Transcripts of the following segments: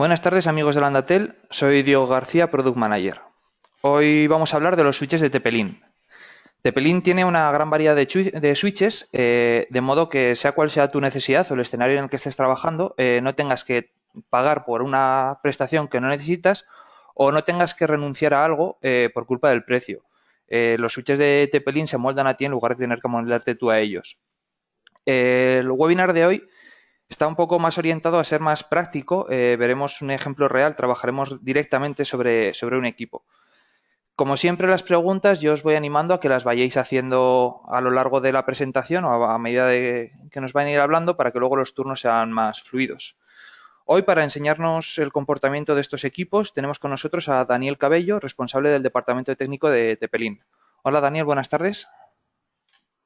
Buenas tardes amigos de Landatel, soy Diego García, Product Manager. Hoy vamos a hablar de los switches de Tepelin. Tepelin tiene una gran variedad de switches, de modo que sea cual sea tu necesidad o el escenario en el que estés trabajando, no tengas que pagar por una prestación que no necesitas o no tengas que renunciar a algo por culpa del precio. Los switches de Tepelin se moldan a ti en lugar de tener que moldarte tú a ellos. El webinar de hoy está un poco más orientado a ser más práctico. Veremos un ejemplo real, trabajaremos directamente sobre un equipo. Como siempre, las preguntas yo os voy animando a que las vayáis haciendo a lo largo de la presentación o a medida de que nos van a ir hablando para que luego los turnos sean más fluidos. Hoy, para enseñarnos el comportamiento de estos equipos, tenemos con nosotros a Daniel Cabello, responsable del departamento técnico de Tepelin. Hola Daniel, buenas tardes.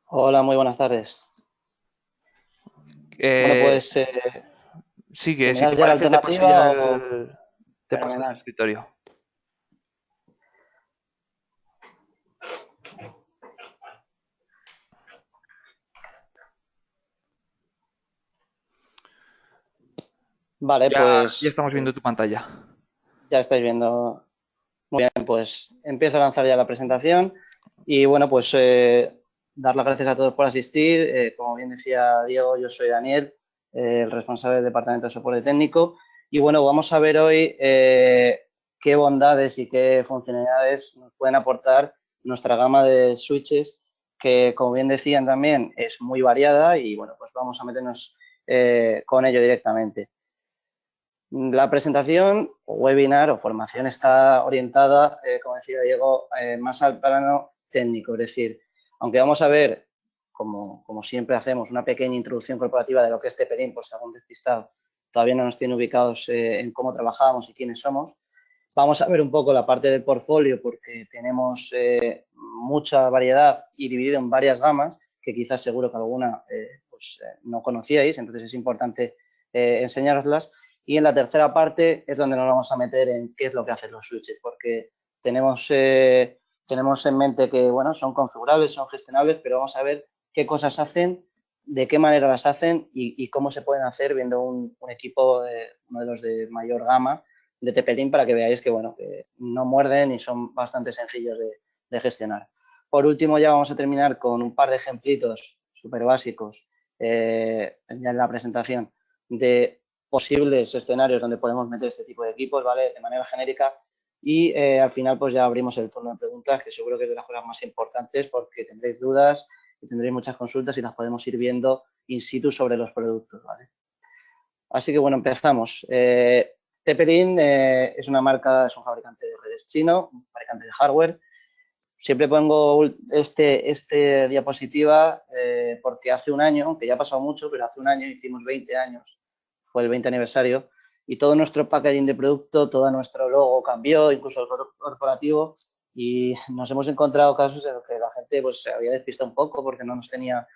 Hola, muy buenas tardes. Bueno, Eh, pues si Sigue, me si te das ya la parece, alternativa o te paso el fenomenal. escritorio. Vale, Ya pues estamos viendo tu pantalla. ya estáis viendo. Muy bien, pues empiezo a lanzar ya la presentación y bueno, pues dar las gracias a todos por asistir. Como bien decía Diego, yo soy Daniel, el responsable del departamento de soporte técnico y bueno, vamos a ver hoy qué bondades y qué funcionalidades nos pueden aportar nuestra gama de switches que, como bien decían también, es muy variada y bueno, pues vamos a meternos con ello directamente. La presentación o webinar o formación está orientada, como decía Diego, más al plano técnico, es decir, aunque vamos a ver, como siempre hacemos, una pequeña introducción corporativa de lo que es Tepelin, por si algún despistado todavía no nos tiene ubicados en cómo trabajamos y quiénes somos, vamos a ver un poco la parte del portfolio porque tenemos mucha variedad y dividido en varias gamas, que quizás seguro que alguna no conocíais, entonces es importante enseñaroslas. Y en la tercera parte es donde nos vamos a meter en qué es lo que hacen los switches, porque tenemos en mente que, bueno, son configurables, son gestionables, pero vamos a ver qué cosas hacen, de qué manera las hacen y cómo se pueden hacer viendo un equipo, uno de los de mayor gama de Tepelín para que veáis que, bueno, que no muerden y son bastante sencillos de gestionar. Por último, ya vamos a terminar con un par de ejemplitos súper básicos ya en la presentación de posibles escenarios donde podemos meter este tipo de equipos, ¿vale? De manera genérica. Y al final, pues ya abrimos el turno de preguntas, que seguro que es de las cosas más importantes porque tendréis dudas y tendréis muchas consultas y las podemos ir viendo in situ sobre los productos, ¿vale? Así que bueno, empezamos. Tepelin es una marca, es un fabricante de redes chino, un fabricante de hardware. Siempre pongo este diapositiva porque hace un año, aunque ya ha pasado mucho, pero hace un año hicimos 20 años, fue el 20 aniversario, y todo nuestro packaging de producto, todo nuestro logo cambió, incluso el corporativo, y nos hemos encontrado casos en los que la gente pues, se había despistado un poco porque no nos tenía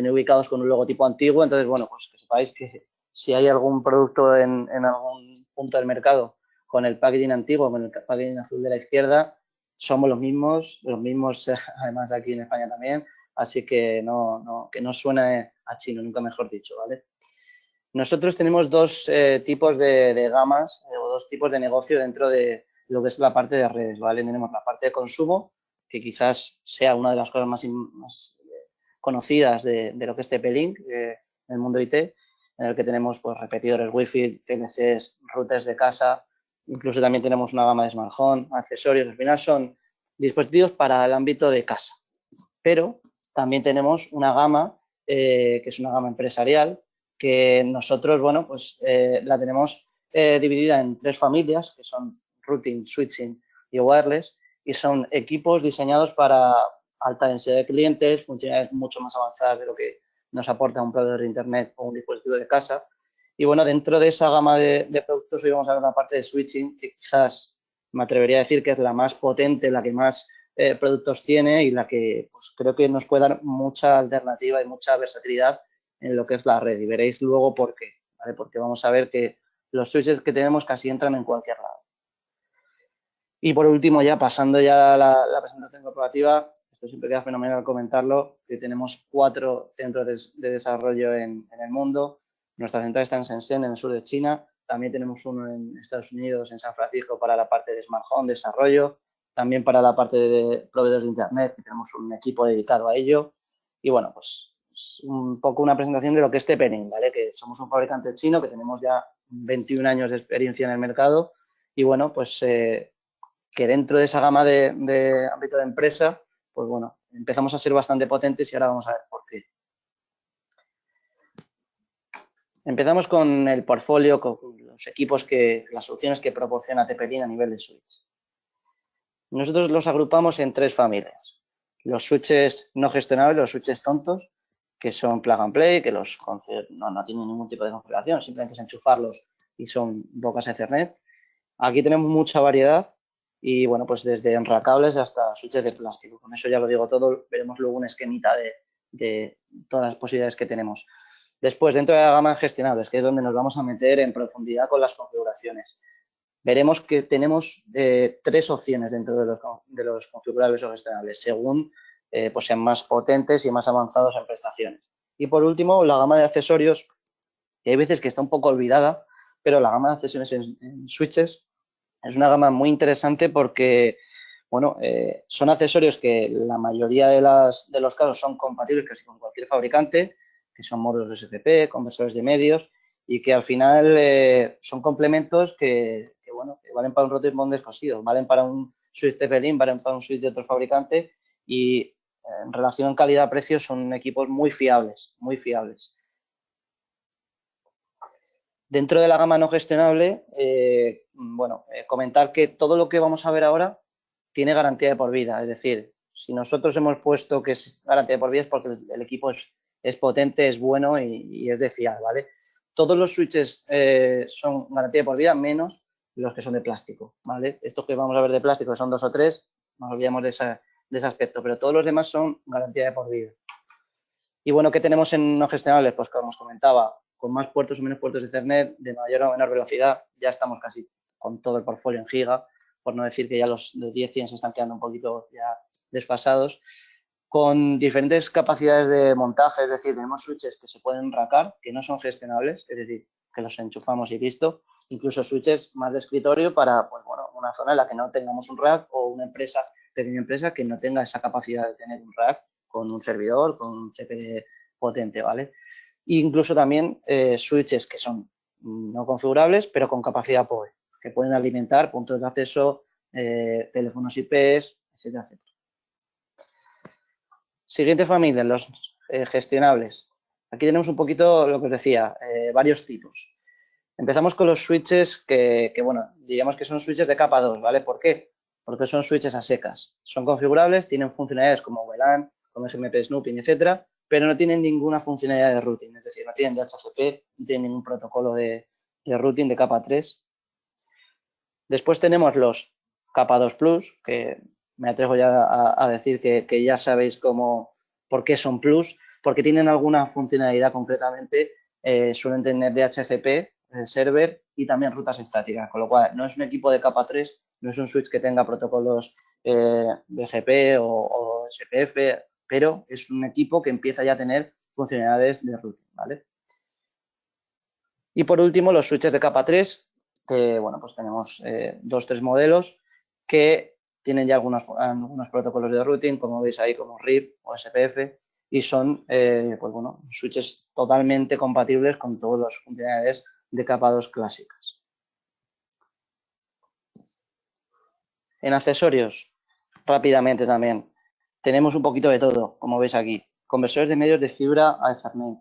ubicados con un logotipo antiguo. Entonces, bueno, pues que sepáis que si hay algún producto en algún punto del mercado con el packaging antiguo, con el packaging azul de la izquierda, somos los mismos además aquí en España también, así que que no suene a chino, nunca mejor dicho, ¿vale? Nosotros tenemos dos tipos de gamas o dos tipos de negocio dentro de lo que es la parte de redes, ¿vale? Tenemos la parte de consumo, que quizás sea una de las cosas más conocidas de lo que es TP-Link en el mundo IT, en el que tenemos pues, repetidores Wi-Fi, TLCs, routers de casa, incluso también tenemos una gama de smart home, accesorios, al final son dispositivos para el ámbito de casa. Pero también tenemos una gama que es una gama empresarial, que nosotros, bueno, pues la tenemos dividida en tres familias, que son routing, switching y wireless, y son equipos diseñados para alta densidad de clientes, funcionalidades mucho más avanzadas de lo que nos aporta un proveedor de internet o un dispositivo de casa. Y bueno, dentro de esa gama de productos hoy vamos a ver la parte de switching, que quizás me atrevería a decir que es la más potente, la que más productos tiene y la que pues, creo que nos puede dar mucha alternativa y mucha versatilidad en lo que es la red. Y veréis luego por qué, ¿vale? Porque vamos a ver que los switches que tenemos casi entran en cualquier lado. Y por último, ya pasando ya a la presentación corporativa, esto siempre queda fenomenal comentarlo, que tenemos 4 centros de desarrollo en el mundo. Nuestra central está en Shenzhen, en el sur de China. también tenemos uno en Estados Unidos, en San Francisco, para la parte de Smart Home, desarrollo, también para la parte de proveedores de Internet, que tenemos un equipo dedicado a ello. Y bueno, pues es un poco una presentación de lo que es TP-Link, ¿vale? Que somos un fabricante chino, que tenemos ya 21 años de experiencia en el mercado y bueno, pues que dentro de esa gama de ámbito de empresa, pues bueno, empezamos a ser bastante potentes y ahora vamos a ver por qué. Empezamos con el portfolio, con los equipos las soluciones que proporciona TP-Link a nivel de switch. Nosotros los agrupamos en 3 familias. Los switches no gestionables, los switches tontos, que son plug and play, que no tienen ningún tipo de configuración, simplemente es enchufarlos y son bocas Ethernet. Aquí tenemos mucha variedad y bueno, pues desde enracables hasta switches de plástico. Con eso ya lo digo todo, veremos luego una esquemita de todas las posibilidades que tenemos. Después, dentro de la gama de gestionables, que es donde nos vamos a meter en profundidad con las configuraciones, veremos que tenemos 3 opciones dentro de los configurables o gestionables, según pues sean más potentes y más avanzados en prestaciones. Y por último, la gama de accesorios, que hay veces que está un poco olvidada, pero la gama de accesorios en switches es una gama muy interesante porque, bueno, son accesorios que la mayoría de los casos son compatibles casi con cualquier fabricante, que son módulos SFP, conversores de medios y que al final son complementos bueno, que valen para un router mon descosido, valen para un switch TP-Link, valen para un switch de otro fabricante y en relación calidad-precio son equipos muy fiables, muy fiables. Dentro de la gama no gestionable, bueno, comentar que todo lo que vamos a ver ahora tiene garantía de por vida. Es decir, si nosotros hemos puesto que es garantía de por vida es porque el equipo es potente, es bueno y es de fiar, ¿vale? Todos los switches son garantía de por vida, menos los que son de plástico, ¿vale? Estos que vamos a ver de plástico son 2 o 3, nos olvidamos de ese aspecto, pero todos los demás son garantía de por vida. Y bueno, ¿qué tenemos en no gestionables? Pues como os comentaba, con más puertos o menos puertos de Ethernet, de mayor o menor velocidad, ya estamos casi con todo el portfolio en giga, por no decir que ya los 10-100 se están quedando un poquito ya desfasados, con diferentes capacidades de montaje, es decir, tenemos switches que se pueden racar, que no son gestionables, es decir, que los enchufamos y listo, incluso switches más de escritorio para, pues bueno, una zona en la que no tengamos un rack o una empresa, pequeña empresa que no tenga esa capacidad de tener un rack con un servidor, con un CPU potente, ¿vale? E incluso también switches que son no configurables, pero con capacidad PoE, que pueden alimentar puntos de acceso, teléfonos IPs, etcétera, etcétera. Siguiente familia, los gestionables. Aquí tenemos un poquito lo que os decía, varios tipos. Empezamos con los switches que, bueno, diríamos que son switches de capa 2, ¿vale? ¿Por qué? Porque son switches a secas. Son configurables, tienen funcionalidades como WLAN, como SMP snooping, etcétera, pero no tienen ninguna funcionalidad de routing, es decir, no tienen DHCP, no tienen ningún protocolo de routing de capa 3. Después tenemos los capa 2 Plus, que me atrevo ya a decir que ya sabéis por qué son Plus, porque tienen alguna funcionalidad concretamente, suelen tener DHCP, el server y también rutas estáticas, con lo cual no es un equipo de capa 3, no es un switch que tenga protocolos BGP o SPF, pero es un equipo que empieza ya a tener funcionalidades de routing, ¿vale? Y por último, los switches de capa 3, que bueno, pues tenemos 2 o 3 modelos que tienen ya algunos protocolos de routing, como veis ahí, como RIP o SPF, y son, pues bueno, switches totalmente compatibles con todas las funcionalidades de capa 2 clásicas. En accesorios, rápidamente también, tenemos un poquito de todo, como veis aquí. Conversores de medios de fibra a Ethernet,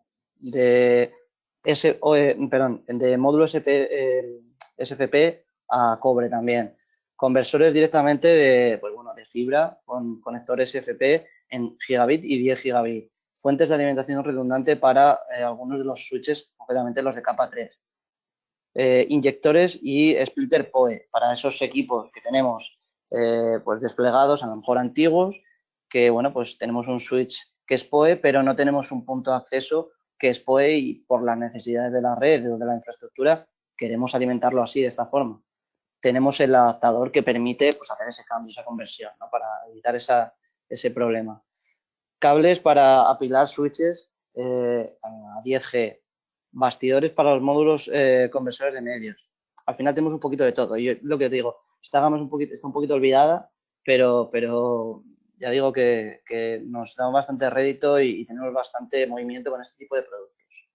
de módulo SFP a cobre también. Conversores directamente de fibra con conectores SFP en gigabit y 10 gigabit. Fuentes de alimentación redundante para algunos de los switches, concretamente los de capa 3. Inyectores y splitter PoE para esos equipos que tenemos pues desplegados, a lo mejor antiguos, que bueno, pues tenemos un switch que es PoE, pero no tenemos un punto de acceso que es PoE y por las necesidades de la red o de la infraestructura queremos alimentarlo así, de esta forma. Tenemos el adaptador que permite pues, hacer ese cambio, esa conversión, ¿no? Para evitar ese problema. Cables para apilar switches a 10G, bastidores para los módulos conversores de medios. Al final tenemos un poquito de todo. Yo lo que te digo, esta gama está un poquito olvidada, pero ya digo que nos da bastante rédito y tenemos bastante movimiento con este tipo de productos.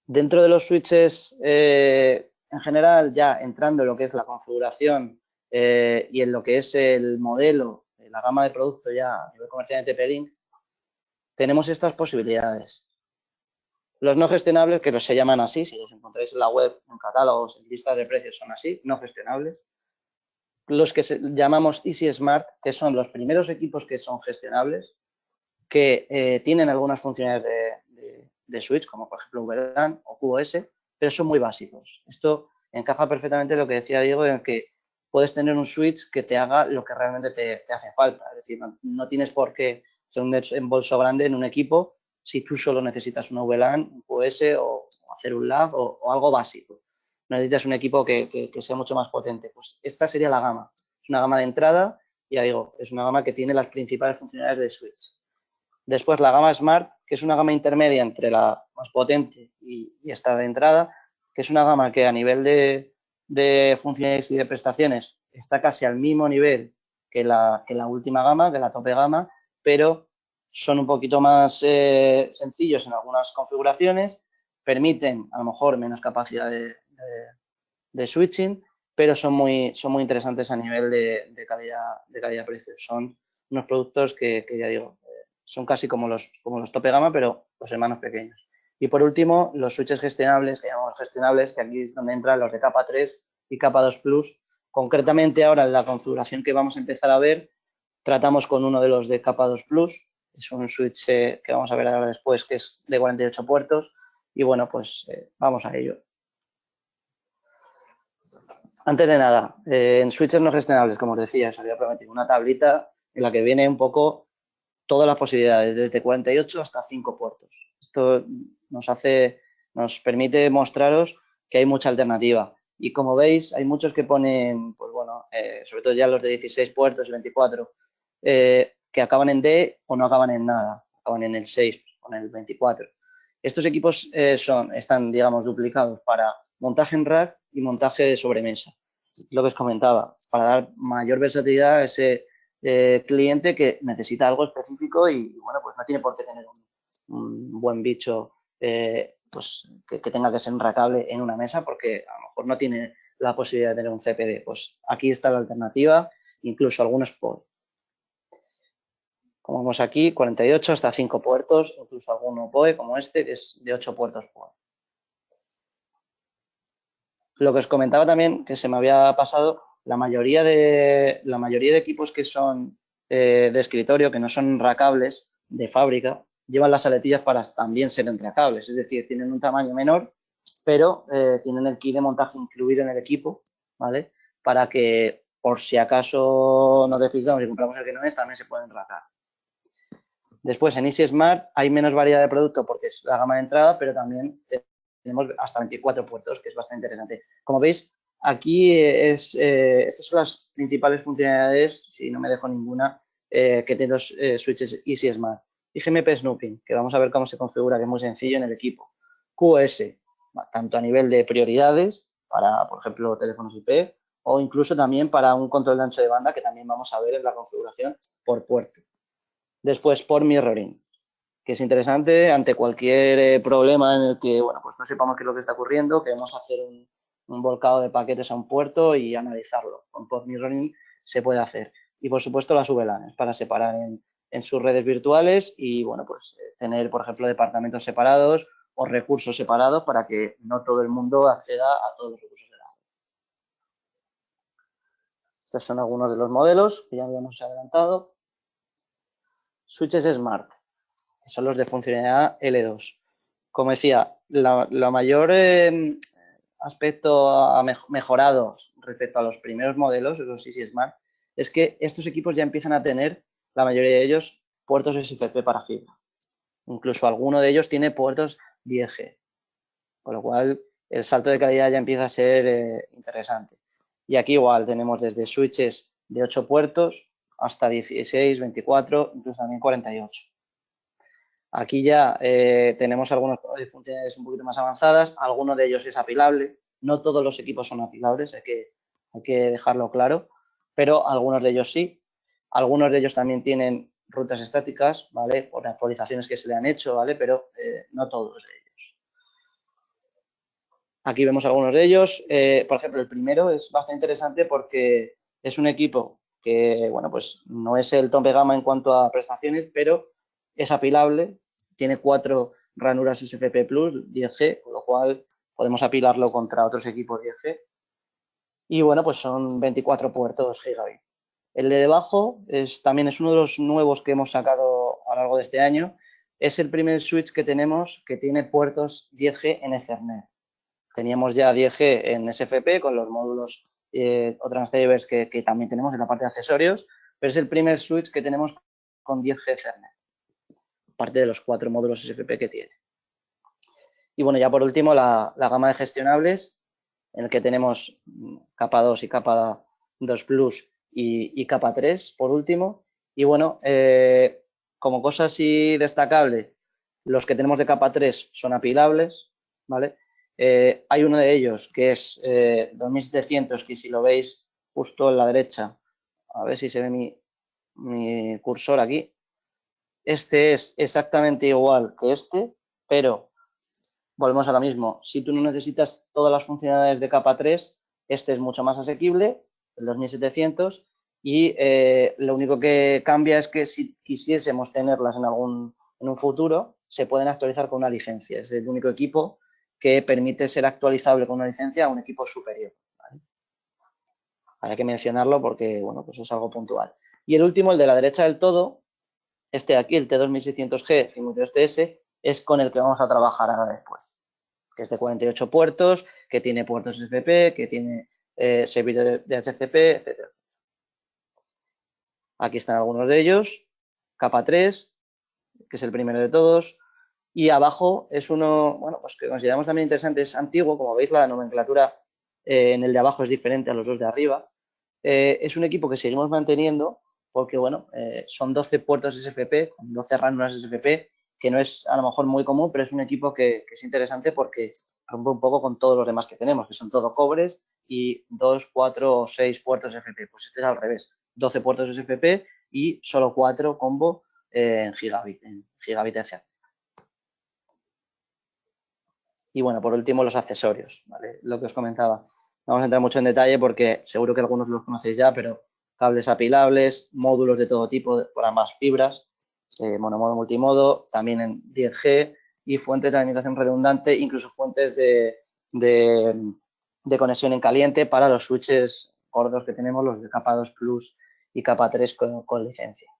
Dentro de los switches, en general, ya entrando en lo que es la configuración y en lo que es el modelo, la gama de producto ya a nivel comercial de TP-Link, tenemos estas posibilidades. Los no gestionables, que se llaman así, si los encontráis en la web, en catálogos, en listas de precios, son así, no gestionables. Los que llamamos Easy Smart, que son los primeros equipos que son gestionables, que tienen algunas funciones de switch, como por ejemplo VLAN o QoS, pero son muy básicos. Esto encaja perfectamente en lo que decía Diego, en que puedes tener un switch que te haga lo que realmente te hace falta. Es decir, no tienes por qué hacer un desembolso grande en un equipo si tú solo necesitas un VLAN, un QoS o hacer un lab o algo básico. Necesitas un equipo que sea mucho más potente. Pues esta sería la gama. Es una gama de entrada, ya digo, es una gama que tiene las principales funcionalidades de switch. Después la gama Smart, que es una gama intermedia entre la más potente y esta de entrada, que es una gama que a nivel de funciones y de prestaciones está casi al mismo nivel que la última gama, que la tope gama, pero son un poquito más sencillos en algunas configuraciones, permiten a lo mejor menos capacidad de switching, pero son muy interesantes a nivel de calidad-precio. Son unos productos que ya digo, son casi como los tope gama, pero los hermanos pequeños. Y por último, los switches gestionables, que llamamos gestionables, que aquí es donde entran los de capa 3 y capa 2 Plus. Concretamente ahora en la configuración que vamos a empezar a ver, tratamos con uno de los de capa 2 Plus. Es un switch que vamos a ver ahora después, que es de 48 puertos. Y bueno, pues vamos a ello. Antes de nada, en switches no gestionables, como os decía, os había prometido una tablita en la que viene un poco todas las posibilidades, desde 48 hasta 5 puertos. Esto nos permite mostraros que hay mucha alternativa. Y como veis, hay muchos que ponen, pues bueno, sobre todo ya los de 16 puertos y 24, que acaban en D o no acaban en nada, acaban en el 6 o en el 24. Estos equipos están, digamos, duplicados para montaje en rack y montaje de sobremesa. Lo que os comentaba, para dar mayor versatilidad a ese cliente que necesita algo específico y bueno, pues no tiene por qué tener un buen bicho pues que tenga que ser enracable en una mesa porque a lo mejor no tiene la posibilidad de tener un CPD. Pues aquí está la alternativa, incluso algunos por, como vemos aquí, 48 hasta 5 puertos, incluso alguno PoE como este, que es de 8 puertos PoE. Lo que os comentaba también, que se me había pasado, la mayoría de equipos que son de escritorio, que no son enracables de fábrica, llevan las aletillas para también ser enracables. Es decir, tienen un tamaño menor, pero tienen el kit de montaje incluido en el equipo, ¿vale? Para que, por si acaso nos despistamos y compramos el que no es, también se pueden enracar. Después, en Easy Smart hay menos variedad de producto porque es la gama de entrada, pero también tenemos hasta 24 puertos, que es bastante interesante. Como veis, aquí estas son las principales funcionalidades, si no me dejo ninguna, que tienen los switches Easy Smart. Y GMP Snooping, que vamos a ver cómo se configura, que es muy sencillo en el equipo. QoS, tanto a nivel de prioridades, para, por ejemplo, teléfonos IP, o incluso también para un control de ancho de banda, que también vamos a ver en la configuración por puerto. Después, por mirroring, que es interesante ante cualquier problema en el que, bueno, pues no sepamos qué es lo que está ocurriendo, queremos hacer un volcado de paquetes a un puerto y analizarlo. Con port mirroring se puede hacer. Y, por supuesto, las VLANs para separar en sus redes virtuales y, bueno, pues tener, por ejemplo, departamentos separados o recursos separados para que no todo el mundo acceda a todos los recursos de la red. Estos son algunos de los modelos que ya habíamos adelantado. Switches Smart, que son los de funcionalidad L2. Como decía, la mayor aspecto mejorados respecto a los primeros modelos, los Easy Smart, es que estos equipos ya empiezan a tener, la mayoría de ellos, puertos SFP para fibra. Incluso alguno de ellos tiene puertos 10G, con lo cual el salto de calidad ya empieza a ser interesante. Y aquí igual tenemos desde switches de 8 puertos hasta 16, 24, incluso también 48. Aquí ya tenemos algunas funciones un poquito más avanzadas, alguno de ellos es apilable, no todos los equipos son apilables, hay que dejarlo claro, pero algunos de ellos sí. Algunos de ellos también tienen rutas estáticas, ¿vale? Por actualizaciones que se le han hecho, ¿vale? Pero no todos ellos. Aquí vemos algunos de ellos. Por ejemplo, el primero es bastante interesante porque es un equipo que, bueno, pues no es el tope de gama en cuanto a prestaciones, pero es apilable, tiene 4 ranuras SFP Plus 10G, con lo cual podemos apilarlo contra otros equipos 10G. Y bueno, pues son 24 puertos Gigabit. El de debajo también es uno de los nuevos que hemos sacado a lo largo de este año. Es el primer switch que tenemos que tiene puertos 10G en Ethernet. Teníamos ya 10G en SFP con los módulos o transceivers que también tenemos en la parte de accesorios, pero es el primer switch que tenemos con 10G Ethernet, aparte de los 4 módulos SFP que tiene. Y bueno, ya por último, la gama de gestionables, en el que tenemos capa 2 y capa 2 Plus y capa 3 por último. Y bueno, como cosa así destacable, los que tenemos de capa 3 son apilables, ¿vale? Hay uno de ellos que es 2700, que si lo veis justo en la derecha, a ver si se ve mi cursor aquí. Este es exactamente igual que este, pero volvemos a lo mismo. Si tú no necesitas todas las funcionalidades de capa 3, este es mucho más asequible, el 2700, y lo único que cambia es que si quisiésemos tenerlas en un futuro, se pueden actualizar con una licencia. Es el único equipo que permite ser actualizable con una licencia a un equipo superior, ¿vale? Hay que mencionarlo porque, bueno, pues es algo puntual. Y el último, el de la derecha del todo, este de aquí, el T2600G 52TS, es con el que vamos a trabajar ahora después, que es de 48 puertos, que tiene puertos SFP, que tiene servidor de HCP, etc. Aquí están algunos de ellos. Capa 3, que es el primero de todos. Y abajo es uno, bueno, pues que consideramos también interesante, es antiguo, como veis la nomenclatura en el de abajo es diferente a los dos de arriba. Es un equipo que seguimos manteniendo porque, bueno, son 12 puertos SFP, 12 ranuras SFP, que no es a lo mejor muy común, pero es un equipo que es interesante porque rompe un poco con todos los demás que tenemos, que son todo cobres y 2, 4 o 6 puertos SFP. Pues este es al revés, 12 puertos SFP y solo 4 combo en gigabit Ethernet. Y bueno, por último, los accesorios, ¿vale? Lo que os comentaba. No vamos a entrar mucho en detalle porque seguro que algunos los conocéis ya, pero cables apilables, módulos de todo tipo por ambas fibras, monomodo, multimodo, también en 10G y fuentes de alimentación redundante, incluso fuentes de conexión en caliente para los switches gordos que tenemos, los de capa 2 Plus y capa 3 con licencia.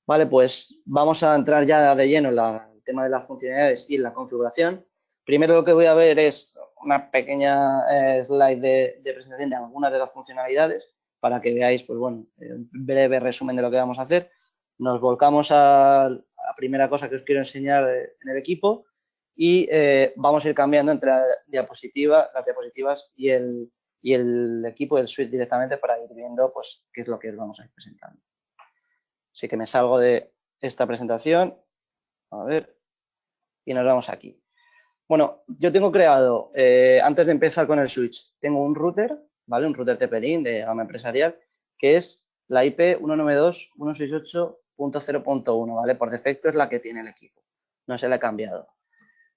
Vale, pues vamos a entrar ya de lleno en el tema de las funcionalidades y la configuración. Primero lo que voy a ver es una pequeña slide de presentación de algunas de las funcionalidades para que veáis, pues bueno, un breve resumen de lo que vamos a hacer. Nos volcamos a la primera cosa que os quiero enseñar en el equipo y vamos a ir cambiando entre las diapositivas y el equipo del suite directamente para ir viendo pues qué es lo que os vamos a ir presentando. Así que me salgo de esta presentación, a ver, y nos vamos aquí. Bueno, yo tengo creado, antes de empezar con el switch, tengo un router, ¿vale? Un router TP-Link de gama empresarial, que es la IP 192.168.0.1, ¿vale? Por defecto es la que tiene el equipo, no se la he cambiado.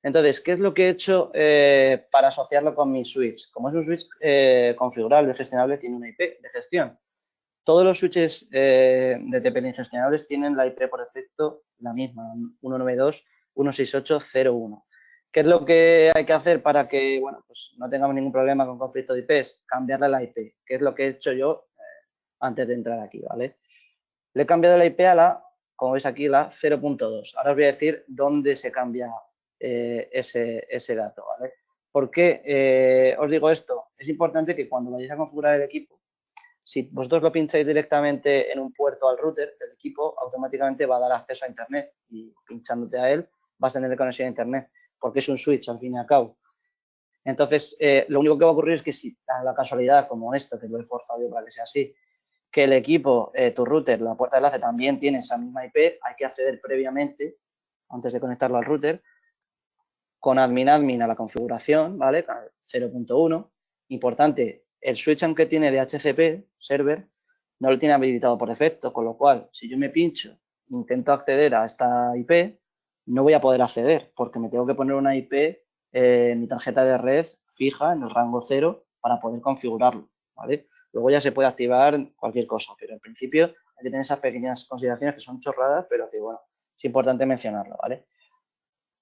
Entonces, ¿qué es lo que he hecho para asociarlo con mi switch? Como es un switch configurable, gestionable, tiene una IP de gestión. Todos los switches de TP-Link gestionables tienen la IP por defecto la misma, 192.168.0.1. ¿Qué es lo que hay que hacer para que bueno, pues no tengamos ningún problema con conflicto de IPs? Cambiarle la IP, que es lo que he hecho yo antes de entrar aquí, ¿vale? Le he cambiado la IP a como veis aquí, la 0.2. Ahora os voy a decir dónde se cambia ese dato, ¿vale? ¿Por qué os digo esto? Es importante que cuando vayáis a configurar el equipo, si vosotros lo pincháis directamente en un puerto al router, el equipo automáticamente va a dar acceso a Internet y pinchándote a él vas a tener conexión a Internet, porque es un switch al fin y al cabo. Entonces, lo único que va a ocurrir es que si da la casualidad como esto, que lo he forzado yo para que sea así, que el equipo, tu router, la puerta de enlace también tiene esa misma IP, hay que acceder previamente, antes de conectarlo al router, con admin a la configuración, ¿vale? 0.1. Importante, el switch aunque tiene DHCP, server, no lo tiene habilitado por defecto, con lo cual, si yo me pincho, intento acceder a esta IP, no voy a poder acceder, porque me tengo que poner una IP en mi tarjeta de red fija, en el rango 0, para poder configurarlo, ¿vale? Luego ya se puede activar cualquier cosa, pero en principio hay que tener esas pequeñas consideraciones que son chorradas, pero que, bueno, es importante mencionarlo, ¿vale?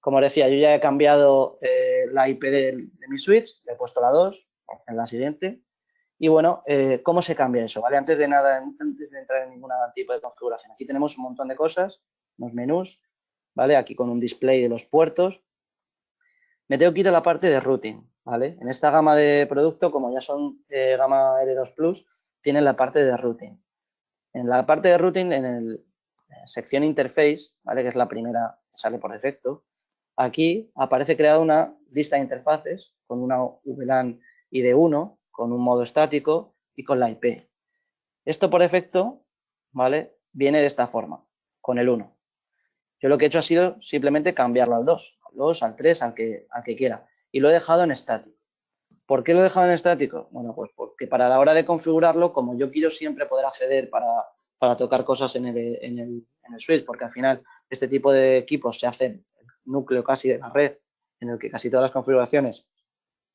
Como os decía, yo ya he cambiado la IP de mi switch, le he puesto la 2 en la siguiente. Y bueno, ¿cómo se cambia eso? ¿Vale? Antes de nada, antes de entrar en ningún tipo de configuración, aquí tenemos un montón de cosas, unos menús, ¿vale? Aquí con un display de los puertos. Me tengo que ir a la parte de routing, ¿vale? En esta gama de producto, como ya son gama L2 Plus, tienen la parte de routing. En la parte de routing, en la sección interface, ¿vale? Que es la primera que sale por defecto, aquí aparece creada una lista de interfaces con una VLAN ID1, con un modo estático y con la IP. Esto por defecto, ¿vale? Viene de esta forma, con el 1. Yo lo que he hecho ha sido simplemente cambiarlo al 2, al 3, al que quiera. Y lo he dejado en estático. ¿Por qué lo he dejado en estático? Bueno, pues porque para la hora de configurarlo, como yo quiero siempre poder acceder para tocar cosas en el switch, porque al final este tipo de equipos se hacen el núcleo casi de la red, en el que casi todas las configuraciones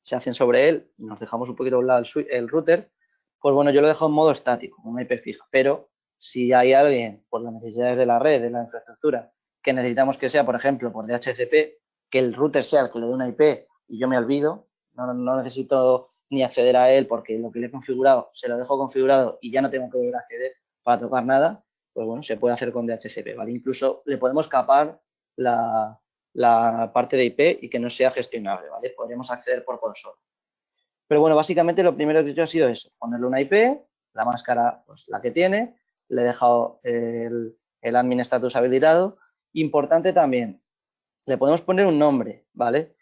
se hacen sobre él, y nos dejamos un poquito a un lado el router, pues bueno, yo lo he dejado en modo estático, una IP fija. Pero si hay alguien, por las necesidades de la red, de la infraestructura, que necesitamos que sea, por ejemplo, por DHCP, que el router sea el que le dé una IP y yo me olvido, no necesito ni acceder a él porque lo que le he configurado se lo dejo configurado y ya no tengo que volver a acceder para tocar nada, pues bueno, se puede hacer con DHCP, ¿vale? Incluso le podemos capar la parte de IP y que no sea gestionable, ¿vale? Podremos acceder por consola. Pero bueno, básicamente lo primero que he hecho ha sido eso, ponerle una IP, la máscara, pues la que tiene, le he dejado el admin status habilitado. Importante también, le podemos poner un nombre, ¿vale?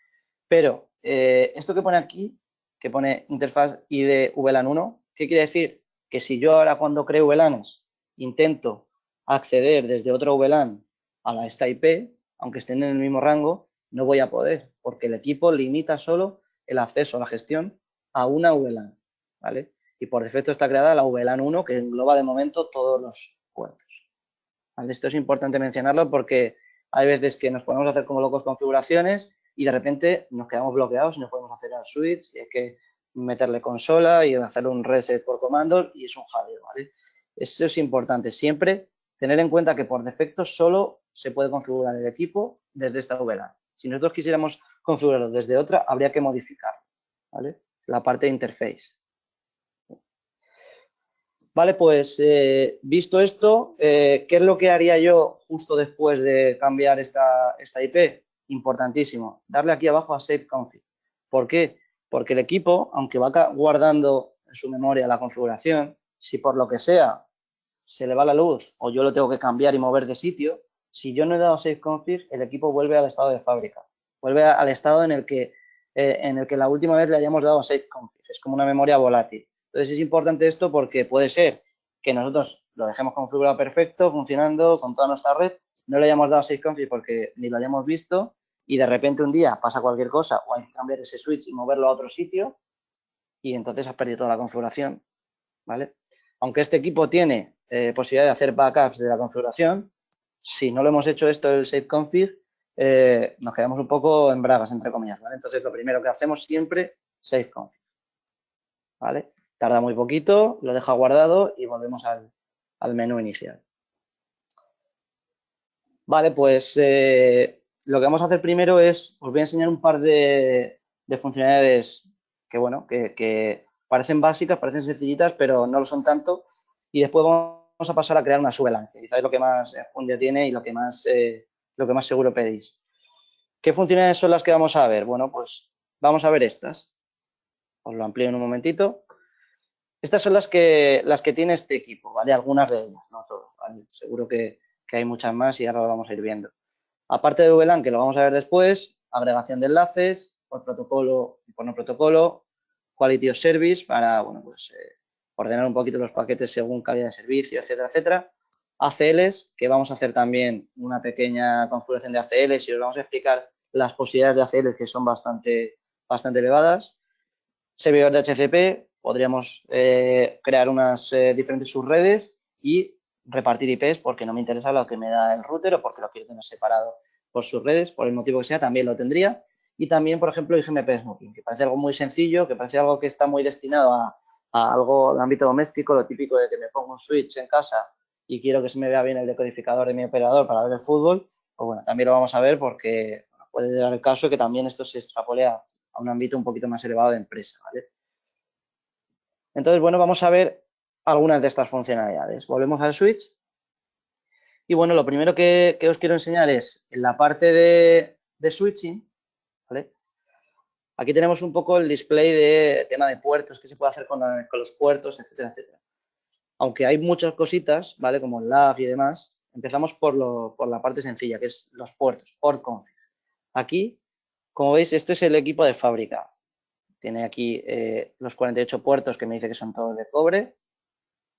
Pero esto que pone aquí, que pone interfaz ID VLAN 1, ¿qué quiere decir? Que si yo ahora cuando creo VLANs intento acceder desde otro VLAN a esta IP, aunque estén en el mismo rango, no voy a poder, porque el equipo limita solo el acceso a la gestión a una VLAN, ¿vale? Y por defecto está creada la VLAN 1, que engloba de momento todos los puertos, ¿vale? Esto es importante mencionarlo porque hay veces que nos podemos hacer como locos configuraciones y de repente nos quedamos bloqueados y no podemos hacer al switch y hay que meterle consola y hacerle un reset por comandos y es un jaleo, ¿vale? Eso es importante. Siempre tener en cuenta que por defecto solo se puede configurar el equipo desde esta VLAN. Si nosotros quisiéramos configurarlo desde otra, habría que modificarlo, ¿vale? La parte de interface. Vale, pues visto esto, ¿qué es lo que haría yo justo después de cambiar esta IP? Importantísimo, darle aquí abajo a Save Config. ¿Por qué? Porque el equipo, aunque va guardando en su memoria la configuración, si por lo que sea se le va la luz o yo lo tengo que cambiar y mover de sitio, si yo no he dado Save Config, el equipo vuelve al estado de fábrica, vuelve al estado en el que la última vez le hayamos dado Save Config. Es como una memoria volátil. Entonces es importante esto porque puede ser que nosotros lo dejemos configurado perfecto, funcionando con toda nuestra red, no le hayamos dado Save Config porque ni lo hayamos visto y de repente un día pasa cualquier cosa o hay que cambiar ese switch y moverlo a otro sitio y entonces has perdido toda la configuración, ¿vale? Aunque este equipo tiene posibilidad de hacer backups de la configuración, si no lo hemos hecho esto del Save Config, nos quedamos un poco en bragas, entre comillas, ¿vale? Entonces lo primero que hacemos siempre, Save Config, ¿vale? Tarda muy poquito, lo deja guardado y volvemos al menú inicial. Vale, pues lo que vamos a hacer primero es, os voy a enseñar un par de funcionalidades que, bueno, que parecen básicas, parecen sencillitas, pero no lo son tanto. Y después vamos a pasar a crear una VLAN, que quizás es lo que más enjundia tiene y lo que más seguro pedís. ¿Qué funcionalidades son las que vamos a ver? Bueno, pues vamos a ver estas. Os lo amplío en un momentito. Estas son las que tiene este equipo, ¿vale? Algunas de ellas, no todas, ¿vale? Seguro que hay muchas más y ahora lo vamos a ir viendo. Aparte de VLAN, que lo vamos a ver después, agregación de enlaces por protocolo y por no protocolo, Quality of Service para, bueno, pues ordenar un poquito los paquetes según calidad de servicio, etcétera, etcétera. ACLs, que vamos a hacer también una pequeña configuración de ACLs y os vamos a explicar las posibilidades de ACLs que son bastante elevadas. Servidor de HCP, podríamos crear unas diferentes subredes y repartir IPs porque no me interesa lo que me da el router o porque lo quiero tener separado por subredes, por el motivo que sea, también lo tendría. Y también, por ejemplo, IGMP Smoking, que parece algo muy sencillo, que parece algo que está muy destinado a algo de ámbito doméstico, lo típico de que me pongo un switch en casa y quiero que se me vea bien el decodificador de mi operador para ver el fútbol, pues bueno, también lo vamos a ver porque puede dar el caso que también esto se extrapole a un ámbito un poquito más elevado de empresa, ¿vale? Entonces, bueno, vamos a ver algunas de estas funcionalidades. Volvemos al switch. Y bueno, lo primero que os quiero enseñar es en la parte de switching, ¿vale? Aquí tenemos un poco el display de tema de puertos, qué se puede hacer con los puertos, etcétera, etcétera. Aunque hay muchas cositas, ¿vale? Como el lag y demás, empezamos por la parte sencilla, que es los puertos, port config. Aquí, como veis, este es el equipo de fábrica. Tiene aquí los 48 puertos que me dice que son todos de cobre,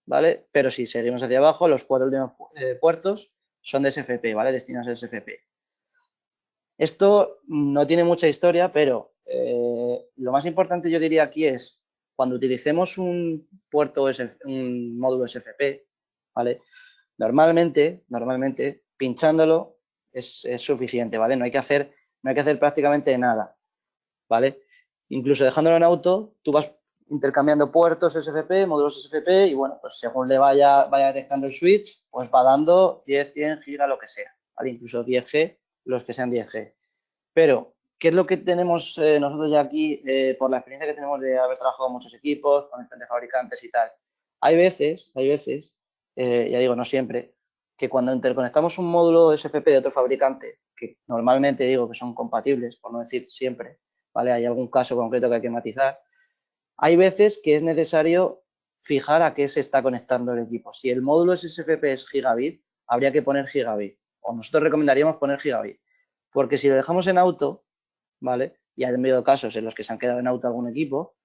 ¿vale? Pero si seguimos hacia abajo, los 4 últimos puertos son de SFP, ¿vale? Destinados a SFP. Esto no tiene mucha historia, pero lo más importante yo diría aquí es cuando utilicemos un un módulo SFP, ¿vale? Normalmente, pinchándolo es suficiente, ¿vale? No hay que hacer prácticamente nada, ¿vale? Incluso dejándolo en auto, tú vas intercambiando puertos SFP, módulos SFP y bueno, pues según le vaya detectando el switch, pues va dando 10, 100 gigas, lo que sea, ¿vale? Incluso 10G, los que sean 10G. Pero, ¿qué es lo que tenemos nosotros ya aquí por la experiencia que tenemos de haber trabajado en muchos equipos, con diferentes fabricantes y tal? Hay veces, ya digo, no siempre, que cuando interconectamos un módulo SFP de otro fabricante, que normalmente digo que son compatibles, por no decir siempre, ¿vale? Hay algún caso concreto que hay que matizar. Hay veces que es necesario fijar a qué se está conectando el equipo. Si el módulo SFP es gigabit, habría que poner gigabit. O nosotros recomendaríamos poner gigabit. Porque si lo dejamos en auto, ¿vale? Y ha habido casos en los que se han quedado en auto algún equipo,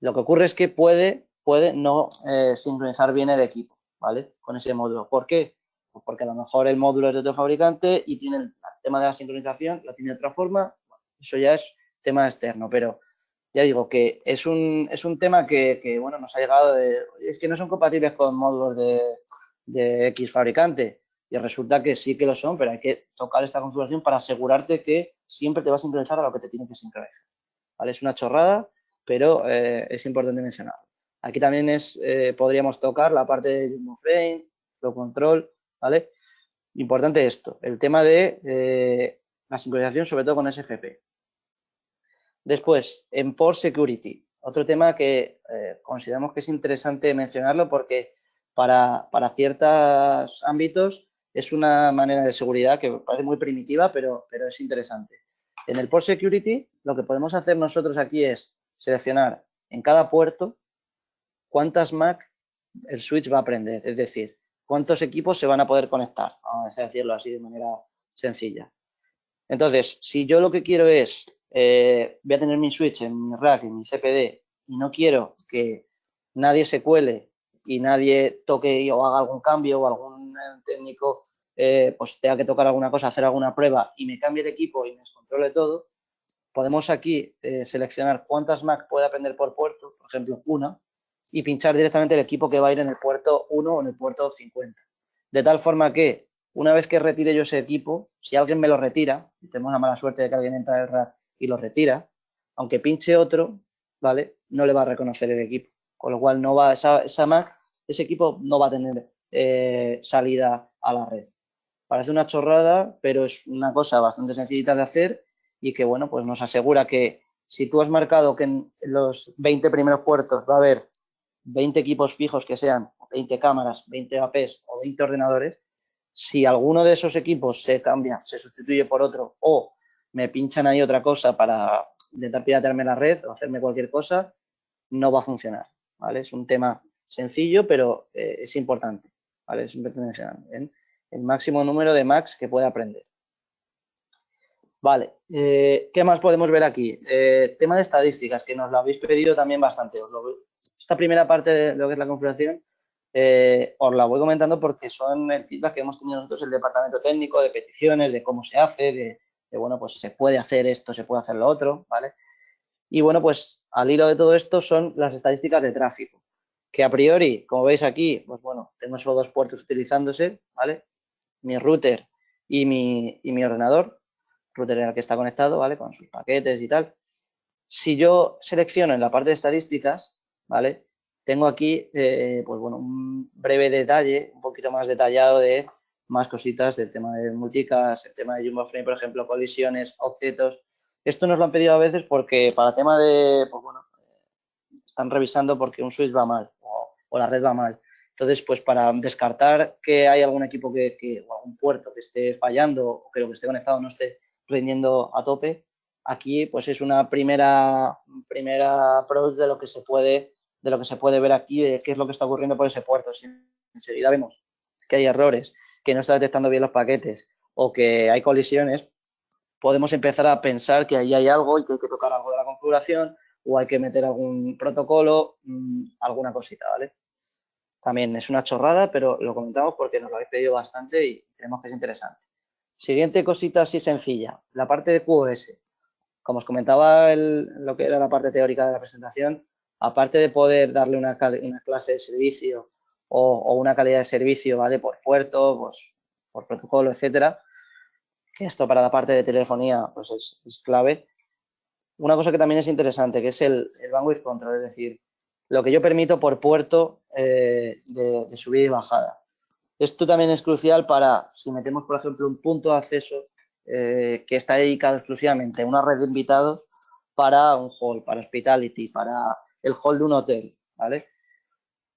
lo que ocurre es que puede no sincronizar bien el equipo, ¿vale? Con ese módulo. ¿Por qué? Pues porque a lo mejor el módulo es de otro fabricante y tiene el tema de la sincronización, lo tiene de otra forma. Eso ya es tema externo, pero ya digo que es un tema que bueno, nos ha llegado es que no son compatibles con módulos de X fabricante. Y resulta que sí que lo son, pero hay que tocar esta configuración para asegurarte que siempre te va a sincronizar a lo que te tiene que sincronizar. ¿Vale? Es una chorrada, pero es importante mencionarlo. Aquí también podríamos tocar la parte de frame, flow control, ¿vale? Importante esto, el tema de la sincronización, sobre todo con SFP. Después, en Port Security, otro tema que consideramos que es interesante mencionarlo porque para ciertos ámbitos es una manera de seguridad que parece muy primitiva, pero es interesante. En el Port Security, lo que podemos hacer nosotros aquí es seleccionar en cada puerto cuántas MAC el switch va a prender, es decir, cuántos equipos se van a poder conectar, vamos a decirlo así de manera sencilla. Entonces, si yo lo que quiero es, voy a tener mi switch en mi rack, en mi CPD, y no quiero que nadie se cuele y nadie toque o haga algún cambio o algún técnico pues tenga que tocar alguna cosa, hacer alguna prueba y me cambie de equipo y me descontrole todo, podemos aquí seleccionar cuántas MAC puede aprender por puerto, por ejemplo, una, y pinchar directamente el equipo que va a ir en el puerto 1 o en el puerto 50. De tal forma que una vez que retire yo ese equipo, si alguien me lo retira, y tenemos la mala suerte de que alguien entra en el rack y lo retira, aunque pinche otro, ¿vale? No le va a reconocer el equipo. Con lo cual no va esa Mac, ese equipo no va a tener salida a la red. Parece una chorrada, pero es una cosa bastante sencillita de hacer y que, bueno, pues nos asegura que si tú has marcado que en los 20 primeros puertos va a haber 20 equipos fijos que sean 20 cámaras, 20 APs o 20 ordenadores, si alguno de esos equipos se cambia, se sustituye por otro o me pinchan ahí otra cosa para intentar piratearme la red o hacerme cualquier cosa, no va a funcionar, ¿vale? Es un tema sencillo, pero es importante, ¿vale? Es importante mencionar, ¿eh? El máximo número de Macs que pueda aprender. Vale, ¿qué más podemos ver aquí? Tema de estadísticas, que nos lo habéis pedido también bastante. Esta primera parte de lo que es la configuración os la voy comentando porque son el feedback que hemos tenido nosotros, el departamento técnico, de peticiones, de cómo se hace, bueno, pues se puede hacer esto, se puede hacer lo otro, ¿vale? Y bueno, pues al hilo de todo esto son las estadísticas de tráfico, que a priori, como veis aquí, pues bueno, tengo solo 2 puertos utilizándose, ¿vale? Mi router y mi ordenador, router en el que está conectado, ¿vale? Con sus paquetes y tal. Si yo selecciono en la parte de estadísticas, ¿vale? Tengo aquí, pues bueno, un breve detalle, un poquito más detallado de más cositas del tema de multicast, el tema de Jumbo Frame, por ejemplo, colisiones, octetos. Esto nos lo han pedido a veces porque para tema de, pues bueno, están revisando porque un switch va mal o la red va mal. Entonces, pues para descartar que hay algún equipo o algún puerto que esté fallando o que lo que esté conectado no esté rindiendo a tope, aquí pues es una primera approach de lo que se puede ver aquí, de qué es lo que está ocurriendo por ese puerto. Si enseguida vemos que hay errores, que no está detectando bien los paquetes o que hay colisiones, podemos empezar a pensar que ahí hay algo y que hay que tocar algo de la configuración o hay que meter algún protocolo, alguna cosita, ¿vale? También es una chorrada, pero lo comentamos porque nos lo habéis pedido bastante y creemos que es interesante. Siguiente cosita así sencilla, la parte de QoS. Como os comentaba lo que era la parte teórica de la presentación, aparte de poder darle una clase de servicio o una calidad de servicio, ¿vale? Por puerto, pues, por protocolo, etcétera, que esto para la parte de telefonía pues es clave. Una cosa que también es interesante, que es el bandwidth control, es decir, lo que yo permito por puerto de subida y bajada. Esto también es crucial para, si metemos, por ejemplo, un punto de acceso que está dedicado exclusivamente a una red de invitados para un hall, para hospitality, para el hall de un hotel, ¿vale?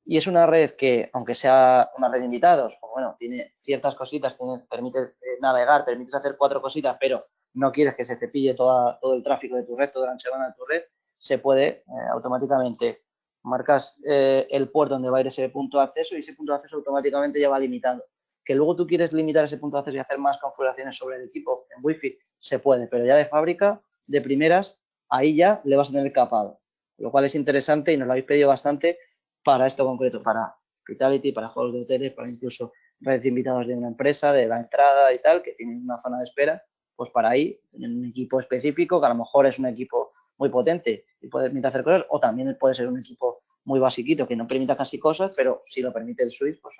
Y es una red que, aunque sea una red de invitados, pues bueno, tiene ciertas cositas, permite navegar, permites hacer 4 cositas, pero no quieres que se cepille todo el tráfico de tu red, toda la ancha banda de tu red, se puede automáticamente marcas el puerto donde va a ir ese punto de acceso y ese punto de acceso automáticamente ya va limitado. Que luego tú quieres limitar ese punto de acceso y hacer más configuraciones sobre el equipo en Wi-Fi, se puede, pero ya de fábrica, de primeras, ahí ya le vas a tener capado. Lo cual es interesante y nos lo habéis pedido bastante para esto concreto, para hospitality, para juegos de hoteles, para incluso redes de invitados de una empresa, de la entrada y tal, que tienen una zona de espera, pues para ahí tienen un equipo específico, que a lo mejor es un equipo muy potente y puede permitir hacer cosas, o también puede ser un equipo muy basiquito que no permita casi cosas, pero si lo permite el switch, pues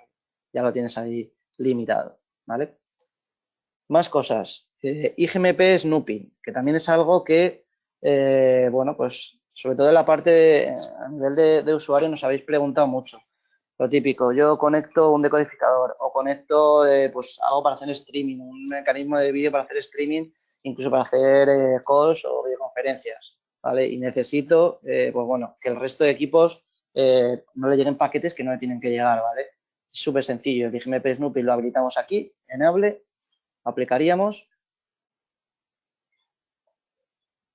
ya lo tienes ahí limitado, ¿vale? Más cosas. IGMP Snoopy, que también es algo que, bueno, pues sobre todo en la parte a nivel de usuario nos habéis preguntado mucho. Lo típico, yo conecto un decodificador o conecto pues algo para hacer streaming, un mecanismo de vídeo para hacer streaming, incluso para hacer calls o videoconferencias, ¿vale? Y necesito, pues bueno, que el resto de equipos no le lleguen paquetes que no le tienen que llegar, ¿vale? Es súper sencillo, el IGMP Snoopy lo habilitamos aquí, enable, aplicaríamos,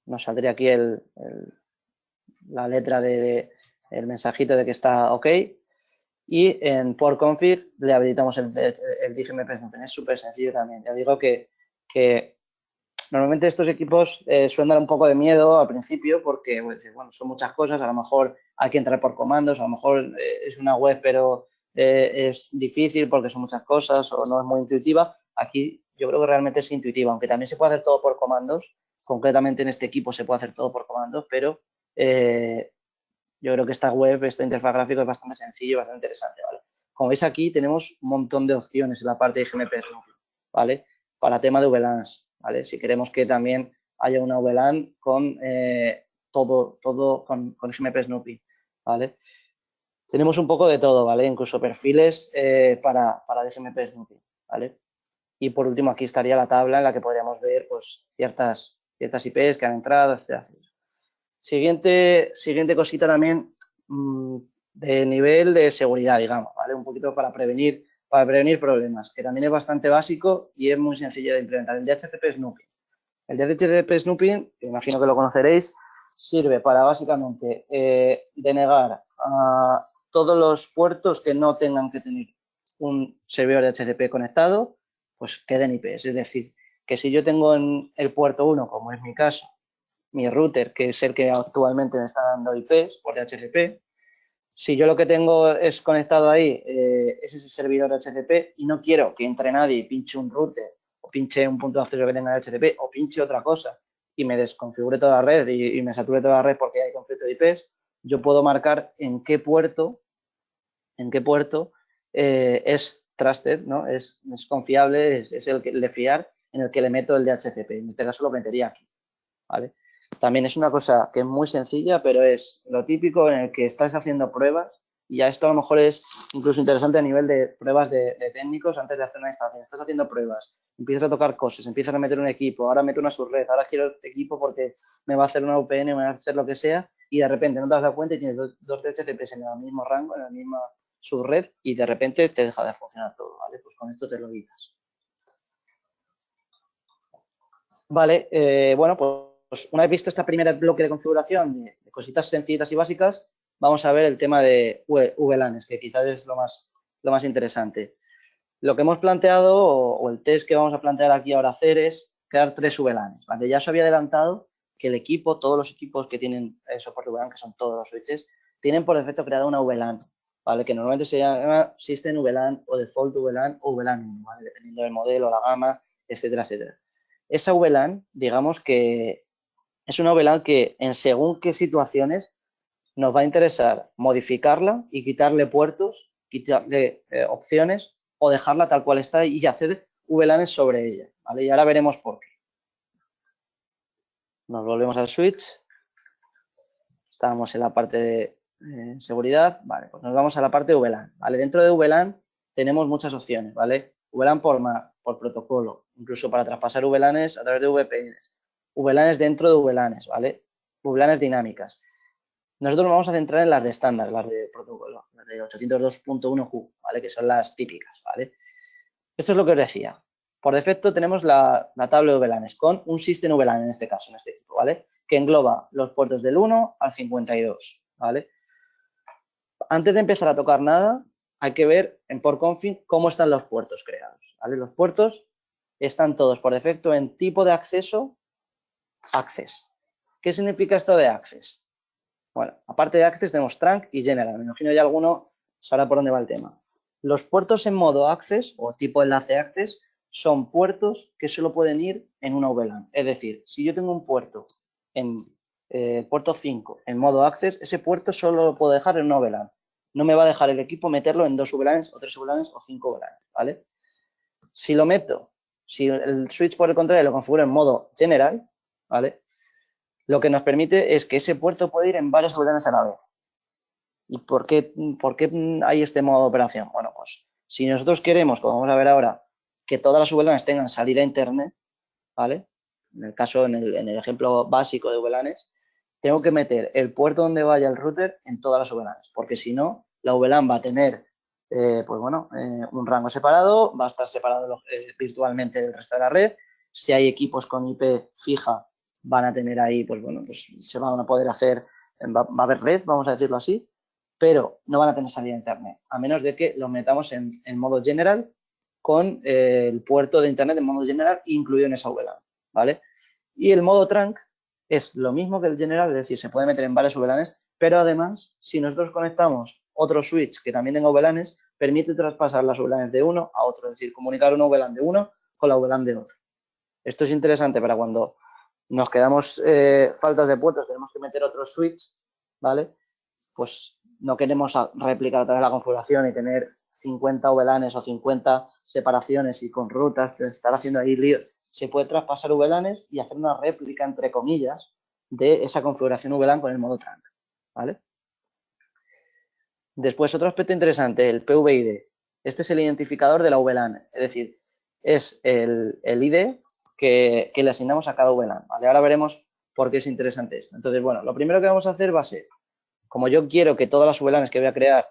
nos saldría aquí la letra el mensajito de que está OK y en port config le habilitamos el DGMP. Es súper sencillo también. Ya digo que normalmente estos equipos suelen dar un poco de miedo al principio porque bueno, son muchas cosas, a lo mejor hay que entrar por comandos, a lo mejor es una web pero es difícil porque son muchas cosas o no es muy intuitiva. Aquí yo creo que realmente es intuitiva, aunque también se puede hacer todo por comandos. Concretamente en este equipo se puede hacer todo por comandos, pero yo creo que esta web, esta interfaz gráfica es bastante sencillo y bastante interesante, ¿vale? Como veis aquí tenemos un montón de opciones en la parte de GMP, ¿vale? Para tema de VLANs, ¿vale? Si queremos que también haya una VLAN con todo con GMP Snoopy, ¿vale? Tenemos un poco de todo, ¿vale? Incluso perfiles para GMP Snoopy, ¿vale? Y por último aquí estaría la tabla en la que podríamos ver pues ciertas IPs que han entrado, etcétera. Siguiente cosita también de nivel de seguridad, digamos, ¿vale? Un poquito para prevenir problemas, que también es bastante básico y es muy sencillo de implementar. El DHCP Snoopy. El DHCP Snoopy, que imagino que lo conoceréis, sirve para básicamente denegar a todos los puertos que no tengan que tener un servidor de HCP conectado, pues queden IPs. Es decir, que si yo tengo en el puerto 1, como es mi caso, mi router, que es el que actualmente me está dando IPs por DHCP, Si yo lo que tengo es conectado ahí es ese servidor HTTP y no quiero que entre nadie y pinche un router o pinche un punto de acceso que tenga de HTTP o pinche otra cosa y me desconfigure toda la red y me sature toda la red porque hay conflicto de IPs, yo puedo marcar en qué puerto es trusted, ¿no? Es confiable, es el de fiar en el que le meto el DHCP. En este caso lo metería aquí, ¿vale? También es una cosa que es muy sencilla, pero es lo típico en el que estás haciendo pruebas y ya esto a lo mejor es incluso interesante a nivel de pruebas de técnicos antes de hacer una instalación. Estás haciendo pruebas, empiezas a tocar cosas, empiezas a meter un equipo, ahora meto una subred, ahora quiero este equipo porque me va a hacer una VPN, me va a hacer lo que sea y de repente no te das cuenta y tienes dos DHCPs en el mismo rango, en la misma subred y de repente te deja de funcionar todo, ¿vale? Pues con esto te lo evitas. Vale, bueno, pues una vez visto este primer bloque de configuración de cositas sencillitas y básicas, vamos a ver el tema de VLANs, que quizás es lo más interesante. Lo que hemos planteado o el test que vamos a plantear aquí ahora hacer es crear 3 VLANs, ¿vale? Ya os había adelantado que el equipo, todos los equipos que tienen soporte VLAN, que son todos los switches, tienen por defecto creada una VLAN, ¿vale? Que normalmente se llama System VLAN o Default VLAN o VLAN 1, ¿vale? Dependiendo del modelo, la gama, etcétera, etcétera. Esa VLAN, digamos que es una VLAN que en según qué situaciones nos va a interesar modificarla y quitarle puertos, quitarle opciones o dejarla tal cual está y hacer VLANs sobre ella, ¿vale? Y ahora veremos por qué. Nos volvemos al switch. Estábamos en la parte de seguridad. Vale, pues nos vamos a la parte de VLAN, ¿vale? Dentro de VLAN tenemos muchas opciones, ¿vale? VLAN por protocolo, incluso para traspasar VLANs a través de VPNs. VLANs dentro de VLANs, ¿vale? VLANs dinámicas. Nosotros nos vamos a centrar en las de estándar, las de protocolo, las de 802.1q, ¿vale? Que son las típicas, ¿vale? Esto es lo que os decía. Por defecto tenemos la tabla de VLANs con un System VLAN en este caso, en este equipo, ¿vale? Que engloba los puertos del 1 al 52, ¿vale? Antes de empezar a tocar nada, hay que ver en por config cómo están los puertos creados, ¿vale? Los puertos están todos por defecto en tipo de acceso, access. ¿Qué significa esto de access? Bueno, aparte de Access tenemos Trunk y General. Me imagino ya alguno sabrá por dónde va el tema. Los puertos en modo Access o tipo enlace Access son puertos que solo pueden ir en una VLAN. Es decir, si yo tengo un puerto en puerto 5 en modo Access, ese puerto solo lo puedo dejar en una VLAN. No me va a dejar el equipo meterlo en 2 VLANs o 3 VLANs o 5 VLANs, ¿vale? Si lo meto, si el switch por el contrario lo configuro en modo General, ¿vale? Lo que nos permite es que ese puerto puede ir en varios VLANs a la vez. ¿Y por qué hay este modo de operación? Bueno, pues si nosotros queremos, como vamos a ver ahora, que todas las VLANs tengan salida a Internet, ¿vale? En el caso, en el ejemplo básico de VLANs, tengo que meter el puerto donde vaya el router en todas las VLANs, porque si no, la VLAN va a tener, pues bueno, un rango separado, va a estar separado virtualmente del resto de la red. Si hay equipos con IP fija, van a tener ahí, pues bueno, pues se van a poder hacer, va a haber red, vamos a decirlo así, pero no van a tener salida a Internet, a menos de que lo metamos en modo general con el puerto de Internet en modo general incluido en esa VLAN, ¿vale? Y el modo trunk es lo mismo que el general, es decir, se puede meter en varias VLANs, pero además, si nosotros conectamos otro switch que también tenga VLANs, permite traspasar las VLANs de uno a otro, es decir, comunicar una VLAN de uno con la VLAN de otro. Esto es interesante para cuando nos quedamos faltas de puertos, tenemos que meter otro switch, ¿vale? Pues no queremos replicar otra vez la configuración y tener 50 VLANs o 50 separaciones y con rutas, estar haciendo ahí líos. Se puede traspasar VLANs y hacer una réplica, entre comillas, de esa configuración VLAN con el modo trunk, ¿vale? Después, otro aspecto interesante, el PVID. Este es el identificador de la VLAN, es decir, es el ID que le asignamos a cada VLAN, ¿vale? Ahora veremos por qué es interesante esto. Entonces, bueno, lo primero que vamos a hacer va a ser, como yo quiero que todas las VLANs que voy a crear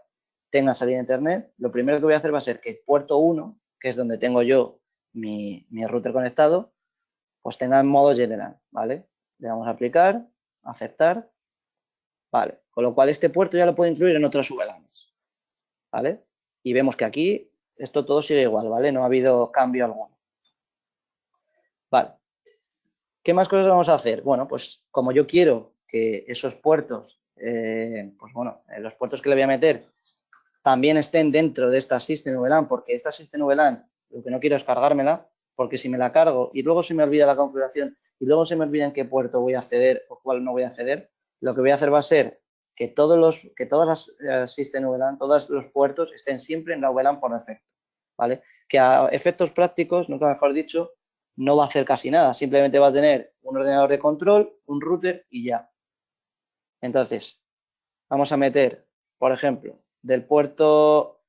tengan salida a Internet, lo primero que voy a hacer va a ser que puerto 1, que es donde tengo yo mi router conectado, pues tenga en modo general, ¿vale? Le vamos a aplicar, aceptar, ¿vale? Con lo cual este puerto ya lo puedo incluir en otras VLANs, ¿vale? Y vemos que aquí esto todo sigue igual, ¿vale? No ha habido cambio alguno. Vale. ¿Qué más cosas vamos a hacer? Bueno, pues como yo quiero que esos puertos pues bueno, los puertos que le voy a meter también estén dentro de esta System VLAN, porque esta System VLAN lo que no quiero es cargármela, porque si me la cargo y luego se me olvida la configuración y luego se me olvida en qué puerto voy a acceder o cuál no voy a acceder, lo que voy a hacer va a ser que todas las System VLAN, todos los puertos estén siempre en la VLAN por defecto, ¿vale? Que a efectos prácticos, nunca mejor dicho, no va a hacer casi nada, simplemente va a tener un ordenador de control, un router y ya. Entonces, vamos a meter, por ejemplo, del puerto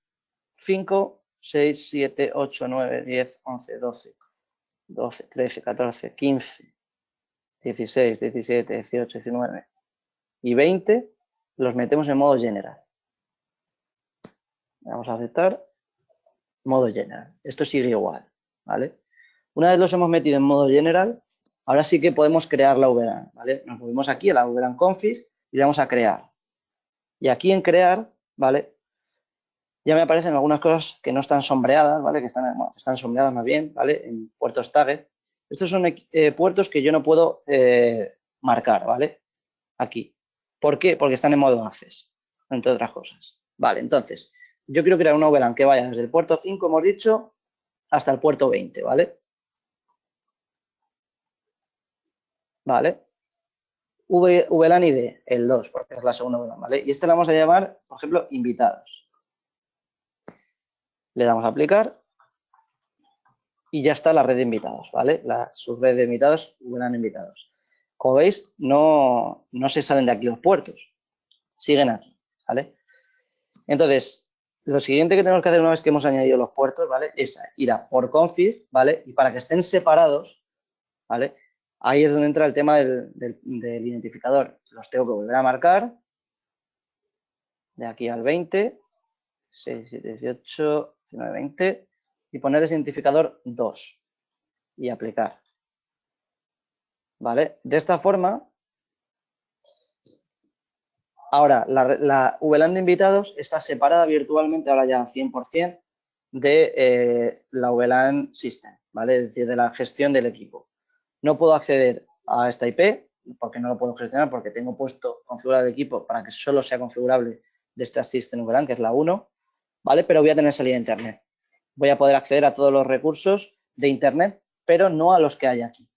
5, 6, 7, 8, 9, 10, 11, 12, 12, 13, 14, 15, 16, 17, 18, 19 y 20, los metemos en modo general. Vamos a aceptar modo general. Esto sigue igual, ¿vale? Una vez los hemos metido en modo general, ahora sí que podemos crear la VLAN, ¿vale? Nos movemos aquí a la VLAN config y le vamos a crear. Y aquí en crear, ¿vale? Ya me aparecen algunas cosas que no están sombreadas, ¿vale? Que están sombreadas más bien, ¿vale? En puertos target. Estos son puertos que yo no puedo marcar, ¿vale? Aquí. ¿Por qué? Porque están en modo access, entre otras cosas. Vale, entonces, yo quiero crear una VLAN que vaya desde el puerto 5, hemos dicho, hasta el puerto 20, ¿vale? Vale. VLAN ID, el 2, porque es la segunda VLAN, ¿vale? Y este le vamos a llamar, por ejemplo, invitados. Le damos a aplicar y ya está la red de invitados, ¿vale? La subred de invitados, VLAN invitados. Como veis, no se salen de aquí los puertos, siguen aquí, ¿vale? Entonces, lo siguiente que tenemos que hacer una vez que hemos añadido los puertos, ¿vale? Es ir a por config, ¿vale? Y para que estén separados, ¿vale? Ahí es donde entra el tema del identificador. Los tengo que volver a marcar de aquí al 20, 6, 7, 18, 19, 20 y poner ese identificador 2 y aplicar. ¿Vale? De esta forma, ahora la VLAN de invitados está separada virtualmente, ahora ya 100%, de la VLAN System, ¿vale? Es decir, de la gestión del equipo. No puedo acceder a esta IP porque no lo puedo gestionar porque tengo puesto configurar el equipo para que solo sea configurable de esta System VLAN, que es la 1, ¿vale? Pero voy a tener salida de Internet. Voy a poder acceder a todos los recursos de Internet, pero no a los que hay aquí,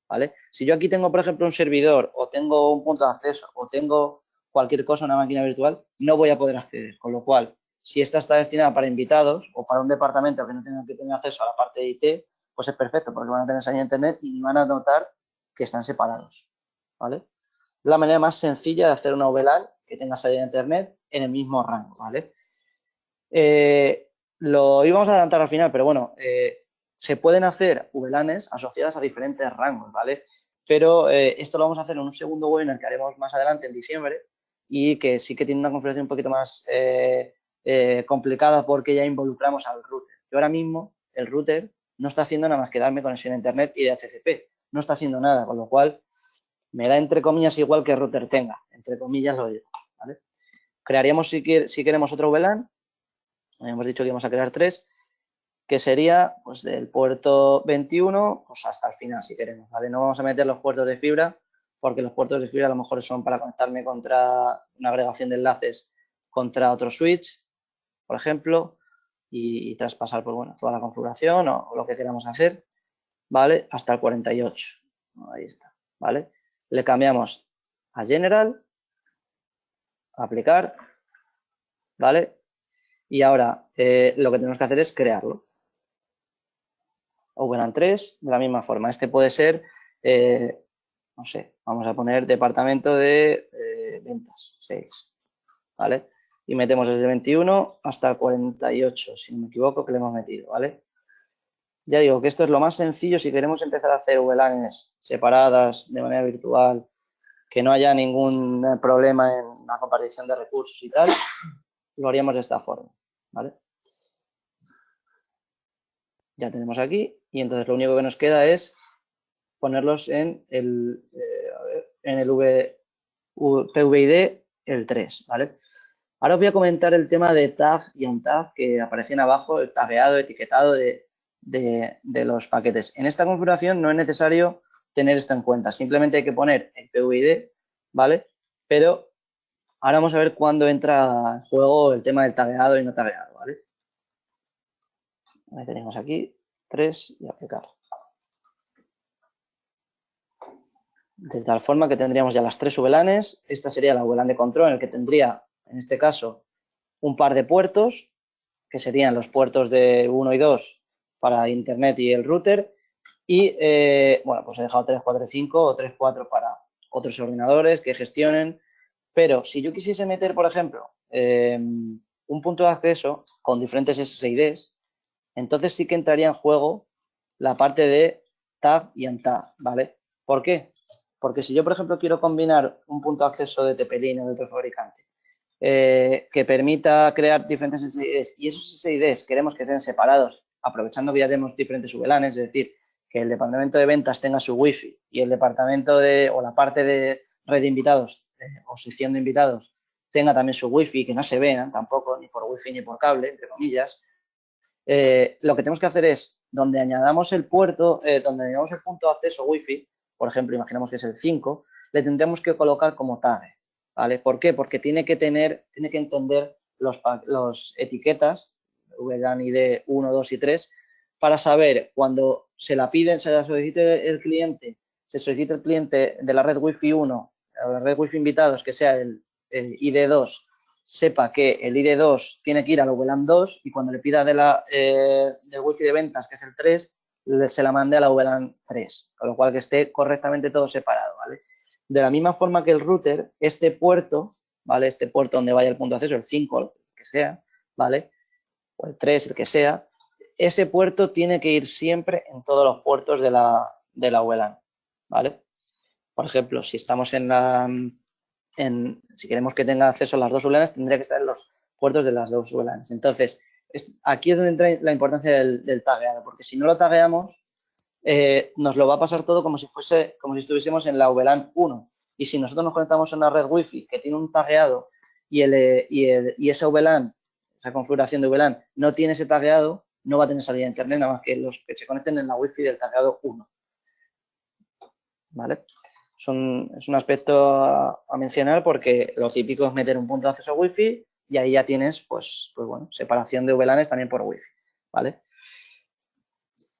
¿vale? Si yo aquí tengo, por ejemplo, un servidor o tengo un punto de acceso o tengo cualquier cosa, una máquina virtual, no voy a poder acceder. Con lo cual, si esta está destinada para invitados o para un departamento que no tenga que tener acceso a la parte de IT, pues es perfecto porque van a tener salida de Internet y van a notar que están separados, ¿vale? Es la manera más sencilla de hacer una VLAN que tenga salida de Internet en el mismo rango, ¿vale? Lo íbamos a adelantar al final, pero bueno, se pueden hacer VLANs asociadas a diferentes rangos, ¿vale? Pero esto lo vamos a hacer en un segundo webinar que haremos más adelante en diciembre y que sí que tiene una configuración un poquito más complicada porque ya involucramos al router. Yo ahora mismo, el router no está haciendo nada más que darme conexión a Internet y DHCP. No está haciendo nada, con lo cual me da entre comillas igual que el router tenga. Entre comillas lo digo, ¿vale? Crearíamos, si queremos, otro VLAN. Hemos dicho que íbamos a crear 3, que sería pues del puerto 21 pues hasta el final, si queremos, ¿vale? No vamos a meter los puertos de fibra, porque los puertos de fibra a lo mejor son para conectarme contra una agregación de enlaces contra otro switch, por ejemplo, y traspasar, pues bueno, toda la configuración o lo que queramos hacer, ¿vale? Hasta el 48. Ahí está, ¿vale? Le cambiamos a General, a aplicar, ¿vale? Y ahora lo que tenemos que hacer es crearlo. VLAN 3, de la misma forma. Este puede ser, no sé, vamos a poner departamento de ventas, 6, ¿vale? Y metemos desde 21 hasta el 48, si no me equivoco, que le hemos metido, ¿vale? Ya digo que esto es lo más sencillo si queremos empezar a hacer VLANs separadas de manera virtual, que no haya ningún problema en la compartición de recursos y tal, lo haríamos de esta forma, ¿vale? Ya tenemos aquí y entonces lo único que nos queda es ponerlos en el PVID el 3, ¿vale? Ahora os voy a comentar el tema de tag y untag que aparecían abajo, el tagueado, etiquetado de los paquetes. En esta configuración no es necesario tener esto en cuenta, simplemente hay que poner el PVID, ¿vale? Pero Ahora vamos a ver cuándo entra en juego el tema del tagueado y no tagueado, ¿vale? Ahí tenemos aquí 3 y aplicar. De tal forma que tendríamos ya las 3 VLANs. Esta sería la VLAN de control en el que tendría, en este caso, un par de puertos, que serían los puertos de 1 y 2 para internet y el router. Y, bueno, pues he dejado 3, 4 y 5 o 3, 4 para otros ordenadores que gestionen. Pero si yo quisiese meter, por ejemplo, un punto de acceso con diferentes SSIDs, entonces sí que entraría en juego la parte de tag y untag, ¿vale? ¿Por qué? Porque si yo, por ejemplo, quiero combinar un punto de acceso de TP-Link o de otro fabricante que permita crear diferentes SSIDs y esos SSIDs queremos que estén separados, aprovechando que ya tenemos diferentes VLANs, es decir, que el departamento de ventas tenga su wifi y el departamento de, o la parte de red de invitados o sección de invitados tenga también su wifi, que no se vean tampoco, ni por wifi ni por cable, entre comillas. Lo que tenemos que hacer es, donde añadamos el puerto, donde añadamos el punto de acceso wifi, por ejemplo, imaginemos que es el 5, le tendremos que colocar como tag, ¿vale? ¿Por qué? Porque tiene que entender los etiquetas, VLAN ID 1, 2 y 3, para saber cuando se la piden, se la solicite el cliente, se solicita el cliente de la red Wi-Fi 1 o la red Wi-Fi invitados, que sea el ID 2, sepa que el ID2 tiene que ir al VLAN 2 y cuando le pida del wifi de ventas, que es el 3, se la mande a la VLAN 3, con lo cual que esté correctamente todo separado, ¿vale? De la misma forma que el router, este puerto, ¿vale? Este puerto donde vaya el punto de acceso, el 5, el que sea, ¿vale? O el 3, el que sea, ese puerto tiene que ir siempre en todos los puertos de la VLAN, ¿vale? Por ejemplo, si estamos si queremos que tenga acceso a las dos VLANs, tendría que estar en los puertos de las dos VLANs. Entonces, aquí es donde entra la importancia del tagueado, porque si no lo tagueamos, nos lo va a pasar todo como si estuviésemos en la VLAN 1. Y si nosotros nos conectamos a una red Wi-Fi que tiene un tagueado y esa VLAN, esa configuración de VLAN, no tiene ese tagueado, no va a tener salida a internet, nada más que los que se conecten en la Wi-Fi del tagueado 1. ¿Vale? Es un aspecto a mencionar porque lo típico es meter un punto de acceso a Wi-Fi y ahí ya tienes, pues bueno, separación de VLANs también por Wi-Fi, ¿vale?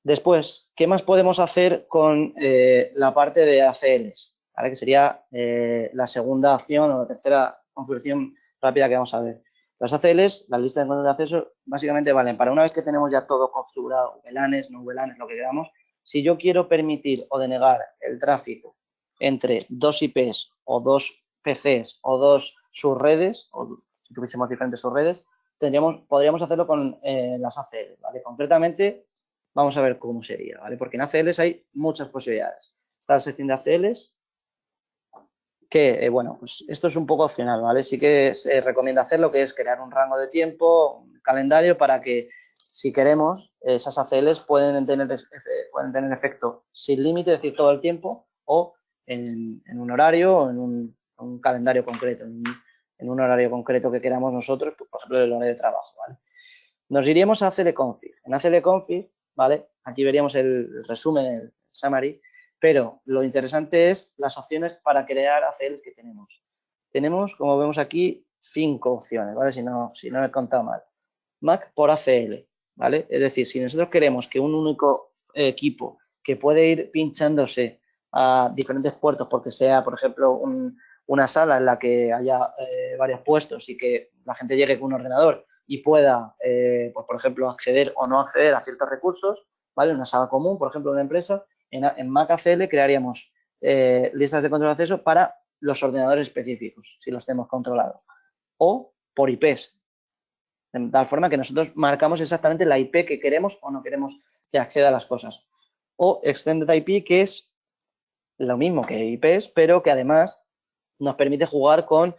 Después, ¿qué más podemos hacer con la parte de ACLs? ¿Vale? Que sería la segunda opción o la tercera configuración rápida que vamos a ver. Las ACLs, las listas de control de acceso, básicamente valen para una vez que tenemos ya todo configurado, VLANs, no VLANs, lo que queramos. Si yo quiero permitir o denegar el tráfico entre dos IPs o dos PCs o dos subredes, o si tuviésemos diferentes subredes, podríamos hacerlo con las ACLs, ¿vale? Concretamente, vamos a ver cómo sería, ¿vale? Porque en ACLs hay muchas posibilidades. Está la sección de ACLs, que, bueno, pues esto es un poco opcional, ¿vale? Sí que se recomienda hacer lo que es crear un rango de tiempo, un calendario para que, si queremos, esas ACLs pueden tener efecto sin límite, es decir, todo el tiempo, o en un horario o en un calendario concreto, en un horario concreto que queramos nosotros, pues, por ejemplo, el horario de trabajo, ¿vale? Nos iríamos a ACLConfig. En ACLConfig, ¿vale? Aquí veríamos el resumen, el summary, pero lo interesante es las opciones para crear ACLs que tenemos. Tenemos, como vemos aquí, 5 opciones, ¿vale? Si no he contado mal. MAC por ACL, ¿vale? Es decir, si nosotros queremos que un único equipo que puede ir pinchándose a diferentes puertos porque sea, por ejemplo, una sala en la que haya varios puestos y que la gente llegue con un ordenador y pueda, pues, por ejemplo, acceder o no acceder a ciertos recursos, ¿vale? Una sala común, por ejemplo, de una empresa, en Mac ACL crearíamos listas de control de acceso para los ordenadores específicos, si los tenemos controlados, o por IPs, de tal forma que nosotros marcamos exactamente la IP que queremos o no queremos que acceda a las cosas. O Extended IP, que es lo mismo que IPs, pero que además nos permite jugar con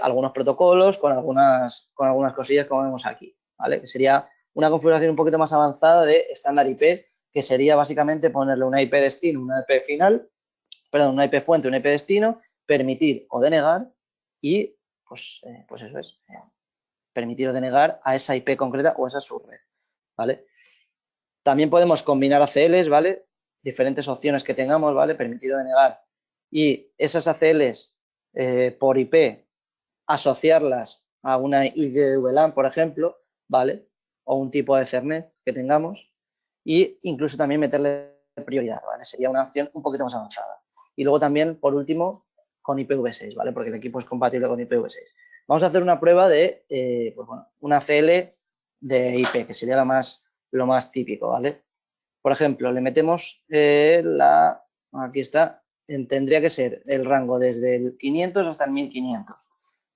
algunos protocolos, con algunas cosillas como vemos aquí, ¿vale? Que sería una configuración un poquito más avanzada de estándar IP, que sería básicamente ponerle una IP destino, una IP final, perdón, una IP fuente, una IP destino, permitir o denegar y pues eso es, permitir o denegar a esa IP concreta o a esa subred, ¿vale? También podemos combinar ACLs, ¿vale? Diferentes opciones que tengamos, ¿vale? Permitir o denegar. Y esas ACLs por IP asociarlas a una ID de VLAN, por ejemplo, ¿vale? O un tipo de Ethernet que tengamos, e incluso también meterle prioridad, ¿vale? Sería una opción un poquito más avanzada. Y luego también, por último, con IPv6, ¿vale? Porque el equipo es compatible con IPv6. Vamos a hacer una prueba de, pues bueno, una CL de IP, que sería lo más típico, ¿vale? Por ejemplo, le metemos aquí está, tendría que ser el rango desde el 500 hasta el 1500,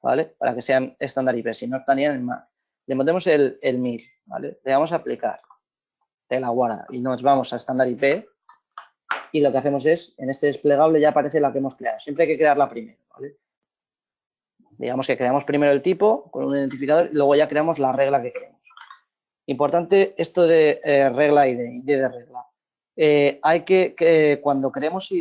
¿vale? Para que sean estándar IP, si no estarían en MAC. Le metemos el 1000, ¿vale? Le damos a aplicar, te la guarda y nos vamos a estándar IP y lo que hacemos es, en este desplegable ya aparece la que hemos creado. Siempre hay que crearla primero, ¿vale? Digamos que creamos primero el tipo con un identificador y luego ya creamos la regla que queremos. Importante esto de regla ID de regla. Hay cuando creemos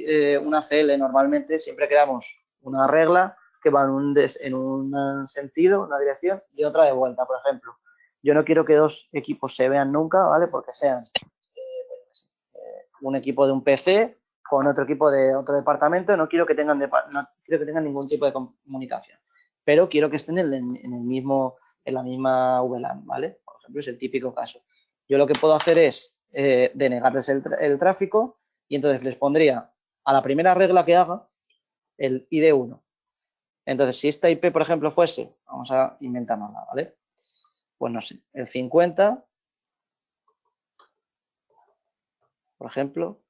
una CL normalmente siempre creamos una regla que va en un sentido, una dirección y otra de vuelta. Por ejemplo, yo no quiero que dos equipos se vean nunca, ¿vale? Porque sean un equipo de un PC con otro equipo de otro departamento, no quiero que tengan ningún tipo de comunicación, pero quiero que estén en la misma VLAN, ¿vale? Por ejemplo, es el típico caso. Yo lo que puedo hacer es denegarles el tráfico y entonces les pondría a la primera regla que haga el ID1. Entonces, si esta IP, por ejemplo, fuese, vamos a inventárnosla, ¿vale? Pues no sé, el 50, por ejemplo,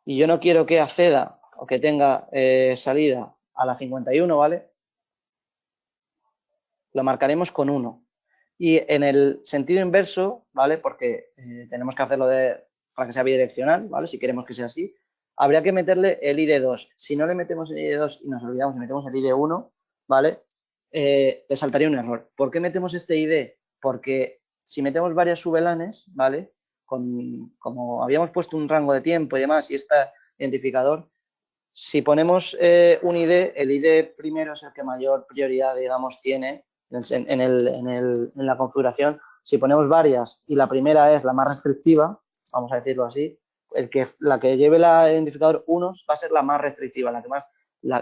y yo no quiero que acceda o que tenga salida a la 51, ¿vale? Lo marcaremos con 1. Y en el sentido inverso, ¿vale? Porque tenemos que hacerlo para que sea bidireccional, ¿vale? Si queremos que sea así, habría que meterle el ID2. Si no le metemos el ID2 y nos olvidamos y metemos el ID1, ¿vale? Le saltaría un error. ¿Por qué metemos este ID? Porque si metemos varias VLANs, ¿vale? Como habíamos puesto un rango de tiempo y demás, y este identificador, si ponemos un ID, el ID primero es el que mayor prioridad, digamos, tiene en la configuración. Si ponemos varias y la primera es la más restrictiva, vamos a decirlo así, la que lleve el identificador 1 va a ser la más restrictiva,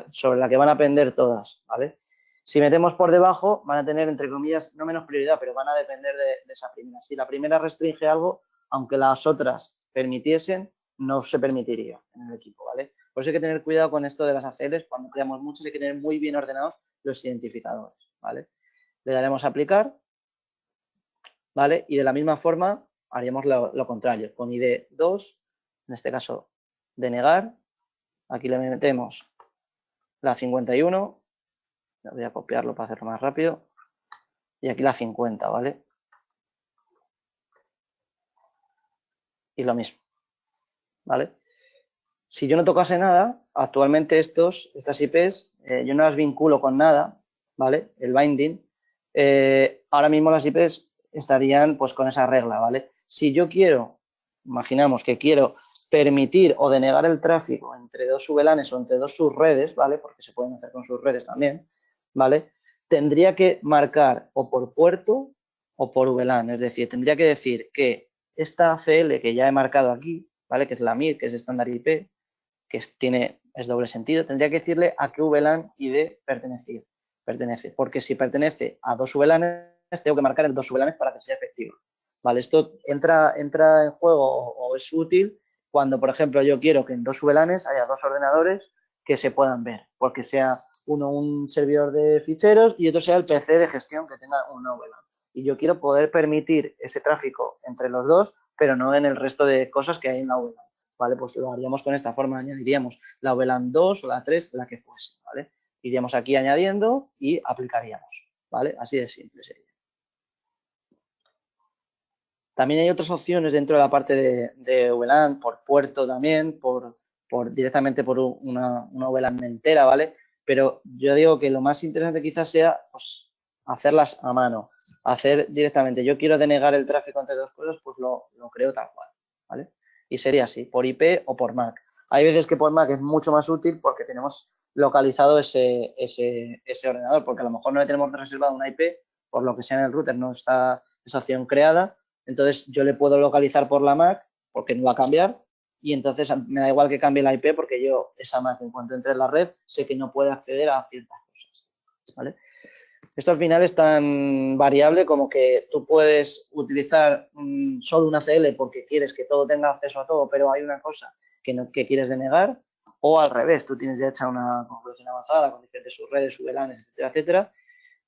sobre la que van a pender todas, ¿vale? Si metemos por debajo, van a tener, entre comillas, no menos prioridad, pero van a depender de esa primera. Si la primera restringe algo, aunque las otras permitiesen, no se permitiría en el equipo, ¿vale? Por eso hay que tener cuidado con esto de las ACLs. Cuando creamos muchos hay que tener muy bien ordenados los identificadores, ¿vale? Le daremos a aplicar, ¿vale? Y de la misma forma haríamos lo contrario, con ID2, en este caso denegar, aquí le metemos la 51, voy a copiarlo para hacerlo más rápido, y aquí la 50, ¿vale? Y lo mismo, ¿vale? Si yo no tocase nada, actualmente estas IPs, yo no las vinculo con nada, ¿vale? El binding, ahora mismo las IPs estarían pues con esa regla, ¿vale? Si yo quiero, imaginamos que quiero permitir o denegar el tráfico entre dos VLANs o entre dos subredes, ¿vale? Porque se pueden hacer con subredes también, ¿vale? Tendría que marcar o por puerto o por VLAN, es decir, tendría que decir que esta ACL que ya he marcado aquí, ¿vale? Que es la MIR, que es estándar IP, que es doble sentido, tendría que decirle a qué VLAN ID pertenece, porque si pertenece a dos VLANs, tengo que marcar el dos VLANs para que sea efectivo. Vale, esto entra en juego o es útil cuando, por ejemplo, yo quiero que en dos VLANs haya dos ordenadores que se puedan ver, porque sea uno un servidor de ficheros y otro sea el PC de gestión que tenga un VLAN. Y yo quiero poder permitir ese tráfico entre los dos, pero no en el resto de cosas que hay en la VLAN. ¿Vale? Pues lo haríamos con esta forma, añadiríamos la VLAN 2 o la 3, la que fuese, ¿vale? Iríamos aquí añadiendo y aplicaríamos, ¿vale? Así de simple sería. También hay otras opciones dentro de la parte de VLAN, por puerto también, directamente por una VLAN entera, ¿vale? Pero yo digo que lo más interesante quizás sea pues, hacerlas a mano, hacer directamente. Yo quiero denegar el tráfico entre dos cosas, pues lo creo tal cual, ¿vale? Y sería así, por IP o por MAC. Hay veces que por MAC es mucho más útil porque tenemos localizado ese ordenador, porque a lo mejor no le tenemos reservado una IP, por lo que sea en el router no está esa opción creada, entonces yo le puedo localizar por la MAC porque no va a cambiar y entonces me da igual que cambie la IP porque yo esa MAC en cuanto entre en la red sé que no puede acceder a ciertas cosas. ¿vale? Esto al final es tan variable como que tú puedes utilizar solo una ACL porque quieres que todo tenga acceso a todo, pero hay una cosa que quieres denegar, o al revés, tú tienes ya hecha una configuración avanzada con diferentes subredes, VLANs, etcétera, etcétera,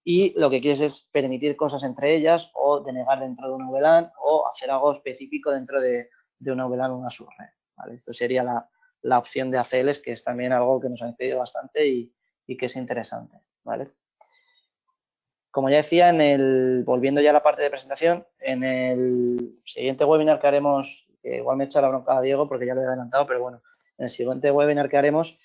y lo que quieres es permitir cosas entre ellas o denegar dentro de una VLAN o hacer algo específico dentro de una VLAN o una subred, ¿vale? Esto sería la opción de ACLs, que es también algo que nos han pedido bastante y que es interesante, ¿vale? Como ya decía, volviendo ya a la parte de presentación, en el siguiente webinar que haremos, que igual me echa la bronca a Diego porque ya lo he adelantado, pero bueno, en el siguiente webinar que haremos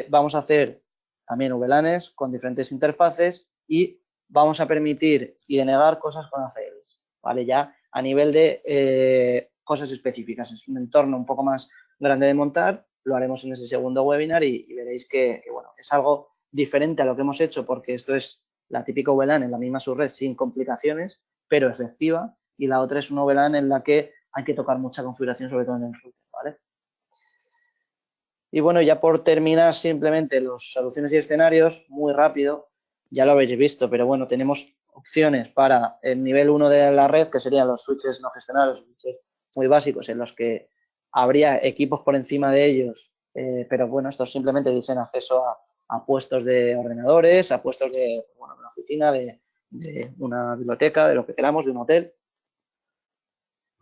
vamos a hacer también VLANs con diferentes interfaces y vamos a permitir y denegar cosas con ACLs, ¿vale? Ya a nivel de cosas específicas. Es un entorno un poco más grande de montar, lo haremos en ese segundo webinar y veréis que, bueno, es algo diferente a lo que hemos hecho porque esto es la típica VLAN en la misma subred sin complicaciones, pero efectiva, y la otra es una VLAN en la que hay que tocar mucha configuración, sobre todo en el router, ¿vale? Y bueno, ya por terminar simplemente las soluciones y escenarios, muy rápido, ya lo habéis visto, pero bueno, tenemos opciones para el nivel 1 de la red, que serían los switches no gestionados, switches muy básicos, en los que habría equipos por encima de ellos, pero bueno, estos simplemente dicen acceso a puestos de ordenadores, a puestos de, bueno, una oficina, de una biblioteca, de lo que queramos, de un hotel.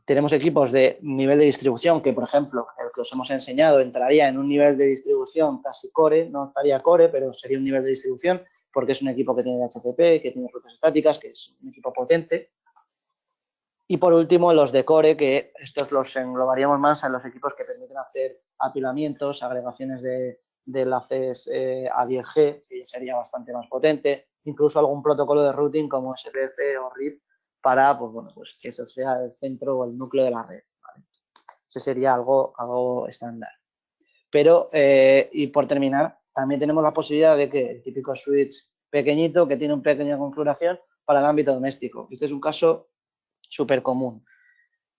Tenemos equipos de nivel de distribución que, por ejemplo, el que os hemos enseñado entraría en un nivel de distribución casi core, no estaría core, pero sería un nivel de distribución porque es un equipo que tiene DHCP, que tiene rutas estáticas, que es un equipo potente. Y por último, los de core, que estos los englobaríamos más en los equipos que permiten hacer apilamientos, agregaciones de enlaces a 10G, que sería bastante más potente, incluso algún protocolo de routing como SPF o RIP para, pues bueno, pues que eso sea el centro o el núcleo de la red, ¿vale? Ese sería algo estándar. Pero, y por terminar, también tenemos la posibilidad de que el típico switch pequeñito que tiene una pequeña configuración para el ámbito doméstico. Este es un caso súper común.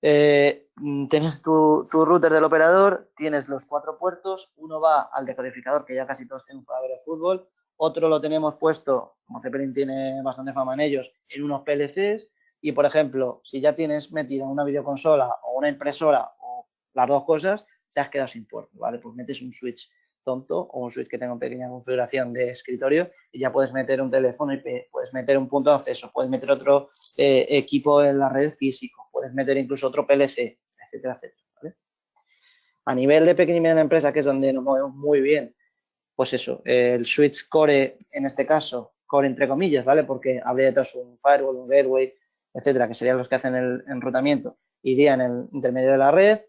Tienes tu router del operador, tienes los 4 puertos, uno va al decodificador, que ya casi todos tienen para ver el fútbol, otro lo tenemos puesto, como Zeppelin tiene bastante fama en ellos, en unos PLCs, y por ejemplo, si ya tienes metida una videoconsola o una impresora o las dos cosas, te has quedado sin puerto, ¿vale? Pues metes un switch tonto o un switch que tenga una pequeña configuración de escritorio y ya puedes meter un teléfono IP, puedes meter un punto de acceso, puedes meter otro equipo en la red físico, puedes meter incluso otro PLC, etcétera, etcétera, ¿vale? A nivel de pequeña y mediana empresa, que es donde nos movemos muy bien, pues eso, el switch core, en este caso, core entre comillas, ¿vale? Porque habría detrás un firewall, un gateway, etcétera, que serían los que hacen el enrutamiento, iría en el intermedio de la red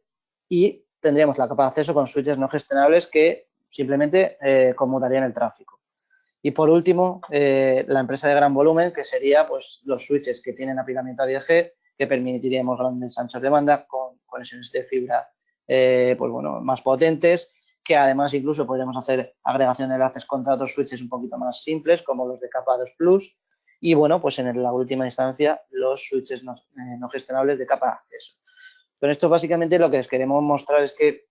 y tendríamos la capa de acceso con switches no gestionables que simplemente conmutarían el tráfico. Y por último, la empresa de gran volumen, que sería pues los switches que tienen apilamiento a 10G, que permitiríamos grandes anchos de banda con conexiones de fibra pues bueno, más potentes, que además incluso podríamos hacer agregación de enlaces contra otros switches un poquito más simples, como los de capa 2 Plus, y bueno, pues en la última instancia, los switches no gestionables de capa de acceso. Con esto básicamente lo que les queremos mostrar es que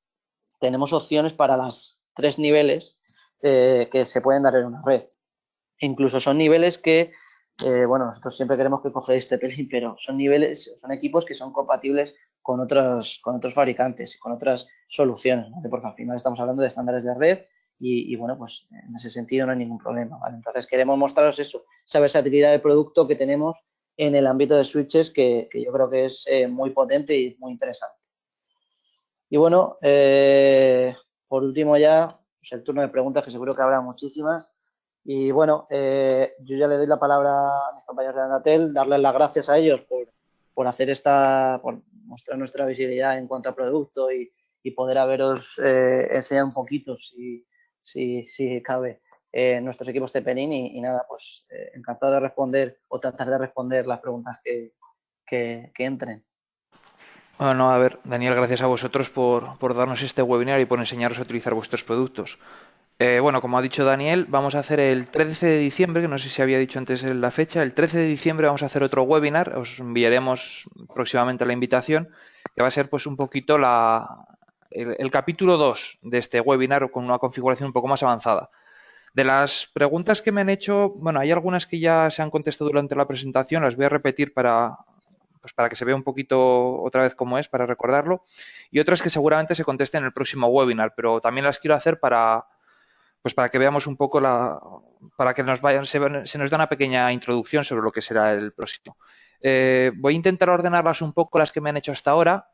tenemos opciones para los 3 niveles que se pueden dar en una red. Incluso son niveles que, bueno, nosotros siempre queremos que cogéis Zeppelin, pero son niveles, son equipos que son compatibles con otros fabricantes y con otras soluciones, ¿vale? Porque al final estamos hablando de estándares de red y bueno, pues en ese sentido no hay ningún problema, ¿vale? Entonces queremos mostraros eso, esa versatilidad de producto que tenemos en el ámbito de switches que yo creo que es muy potente y muy interesante. Y bueno, por último ya, pues el turno de preguntas, que seguro que habrá muchísimas. Y bueno, yo ya le doy la palabra a mis compañeros de Anatel, darles las gracias a ellos por hacer por mostrar nuestra visibilidad en cuanto a producto y poder haberos enseñado un poquito, si cabe, nuestros equipos Zeppelin y nada, pues encantado de responder o tratar de responder las preguntas que entren. Bueno, a ver, Daniel, gracias a vosotros por darnos este webinar y por enseñaros a utilizar vuestros productos. Bueno, como ha dicho Daniel, vamos a hacer el 13 de diciembre, que no sé si había dicho antes la fecha, el 13 de diciembre vamos a hacer otro webinar, os enviaremos próximamente la invitación, que va a ser pues un poquito el capítulo 2 de este webinar con una configuración un poco más avanzada. De las preguntas que me han hecho, bueno, hay algunas que ya se han contestado durante la presentación, las voy a repetir pues para que se vea un poquito otra vez cómo es, para recordarlo, y otras que seguramente se contesten en el próximo webinar, pero también las quiero hacer pues para que veamos un poco para que se nos da una pequeña introducción sobre lo que será el próximo. Voy a intentar ordenarlas un poco las que me han hecho hasta ahora.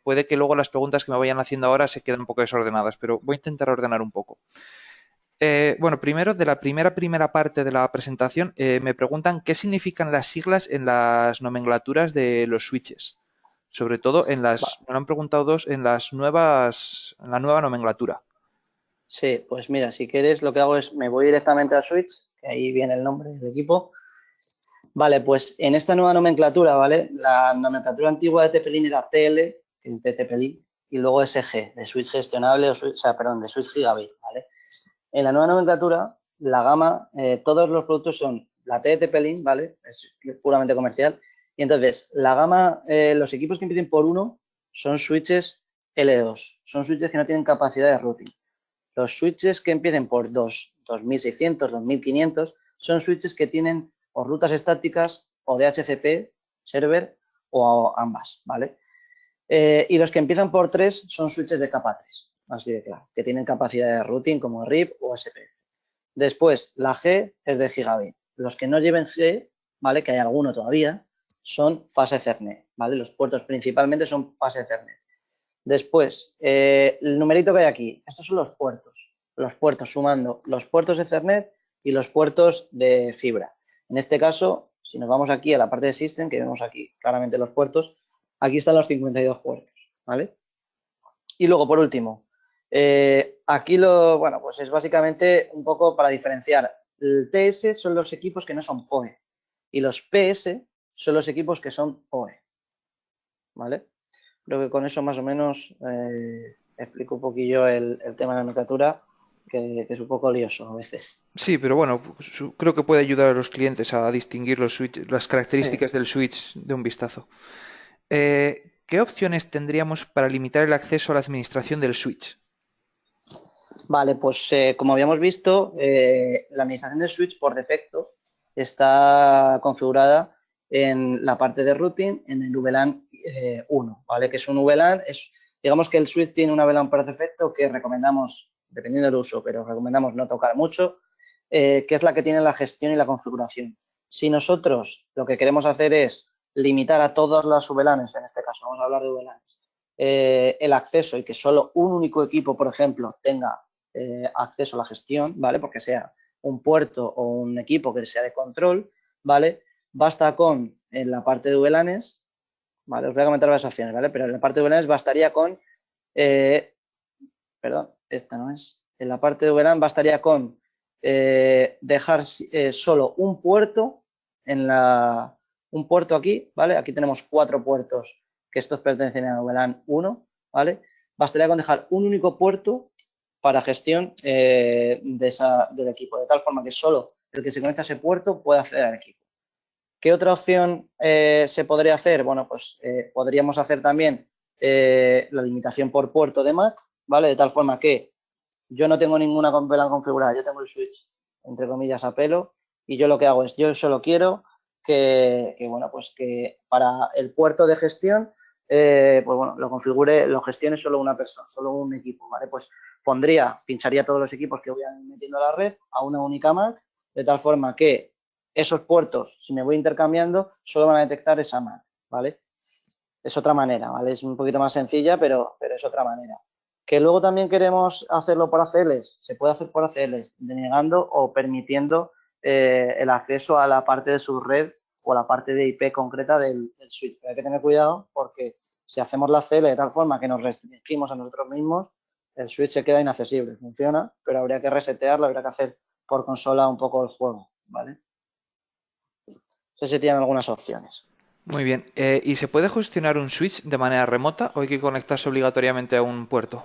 Puede que luego las preguntas que me vayan haciendo ahora se queden un poco desordenadas, pero voy a intentar ordenar un poco. Bueno, primero, de la primera parte de la presentación, me preguntan qué significan las siglas en las nomenclaturas de los switches. Sobre todo Va- me lo han preguntado dos, en en la nueva nomenclatura. Sí, pues mira, si quieres lo que hago es me voy directamente a Switch, que ahí viene el nombre del equipo. Vale, pues en esta nueva nomenclatura, ¿vale? La nomenclatura antigua de Tepelin era TL, que es de Tepelin, y luego SG, de switch gestionable, o sea, perdón, de switch gigabit, ¿vale? En la nueva nomenclatura, la gama, todos los productos son la T de Tepelin, ¿vale? Es puramente comercial. Y entonces, la gama, los equipos que empiecen por uno son switches L2, son switches que no tienen capacidad de routing. Los switches que empiecen por 2600, 2500, son switches que tienen o rutas estáticas o DHCP, server o ambas, ¿vale? Y los que empiezan por 3 son switches de capa 3, así de claro, que tienen capacidad de routing como RIP o SPF. Después, la G es de gigabit. Los que no lleven G, ¿vale? Que hay alguno todavía, son fase Ethernet, ¿vale? Los puertos principalmente son fase Ethernet. Después, el numerito que hay aquí, estos son los puertos sumando los puertos de Ethernet y los puertos de fibra. En este caso, si nos vamos aquí a la parte de System, que vemos aquí claramente los puertos, aquí están los 52 puertos, ¿vale? Y luego, por último, aquí bueno, pues es básicamente un poco para diferenciar. El TS son los equipos que no son PoE y los PS son los equipos que son PoE, ¿vale? Creo que con eso más o menos explico un poquillo el tema de la nomenclatura, que es un poco lioso a veces. Sí, pero bueno, creo que puede ayudar a los clientes a distinguir las Sí. características del switch de un vistazo. ¿Qué opciones tendríamos para limitar el acceso a la administración del switch? Vale, pues como habíamos visto, la administración del switch por defecto está configurada en la parte de routing en el VLAN 1, ¿vale? Que es un VLAN, digamos que el switch tiene una VLAN por defecto que recomendamos, dependiendo del uso, pero recomendamos no tocar mucho, que es la que tiene la gestión y la configuración. Si nosotros lo que queremos hacer es limitar a todas las VLANs, en este caso vamos a hablar de VLANs, el acceso y que solo un único equipo, por ejemplo, tenga acceso a la gestión, ¿vale? Porque sea un puerto o un equipo que sea de control, ¿vale? Basta con, en la parte de VLANs, ¿vale? Os voy a comentar las opciones, ¿vale? Pero en la parte de VLANs bastaría con, perdón, esta no es. En la parte de VLAN bastaría con dejar solo un puerto un puerto aquí, ¿vale? Aquí tenemos 4 puertos que estos pertenecen a VLAN 1, ¿vale? Bastaría con dejar un único puerto para gestión del equipo, de tal forma que solo el que se conecta a ese puerto puede acceder al equipo. ¿Qué otra opción se podría hacer? Bueno, pues podríamos hacer también la limitación por puerto de MAC, ¿vale? De tal forma que yo no tengo ninguna VLAN configurada, yo tengo el switch, entre comillas, a pelo, y yo lo que hago es, yo solo quiero bueno, pues que para el puerto de gestión, pues bueno, lo configure, lo gestione solo una persona, solo un equipo, ¿vale? Pues pincharía todos los equipos que voy metiendo a la red a una única MAC, de tal forma que esos puertos, si me voy intercambiando, solo van a detectar esa MAC, ¿vale? Es otra manera, ¿vale? Es un poquito más sencilla, pero es otra manera. Que luego también queremos hacerlo por ACLs, se puede hacer por ACLs, denegando o permitiendo el acceso a la parte de su red o a la parte de IP concreta del switch. Pero hay que tener cuidado porque si hacemos la ACL de tal forma que nos restringimos a nosotros mismos, el switch se queda inaccesible, funciona, pero habría que resetearlo, habría que hacer por consola un poco el juego, ¿vale? Esas serían algunas opciones. Muy bien. ¿Y se puede gestionar un switch de manera remota o hay que conectarse obligatoriamente a un puerto?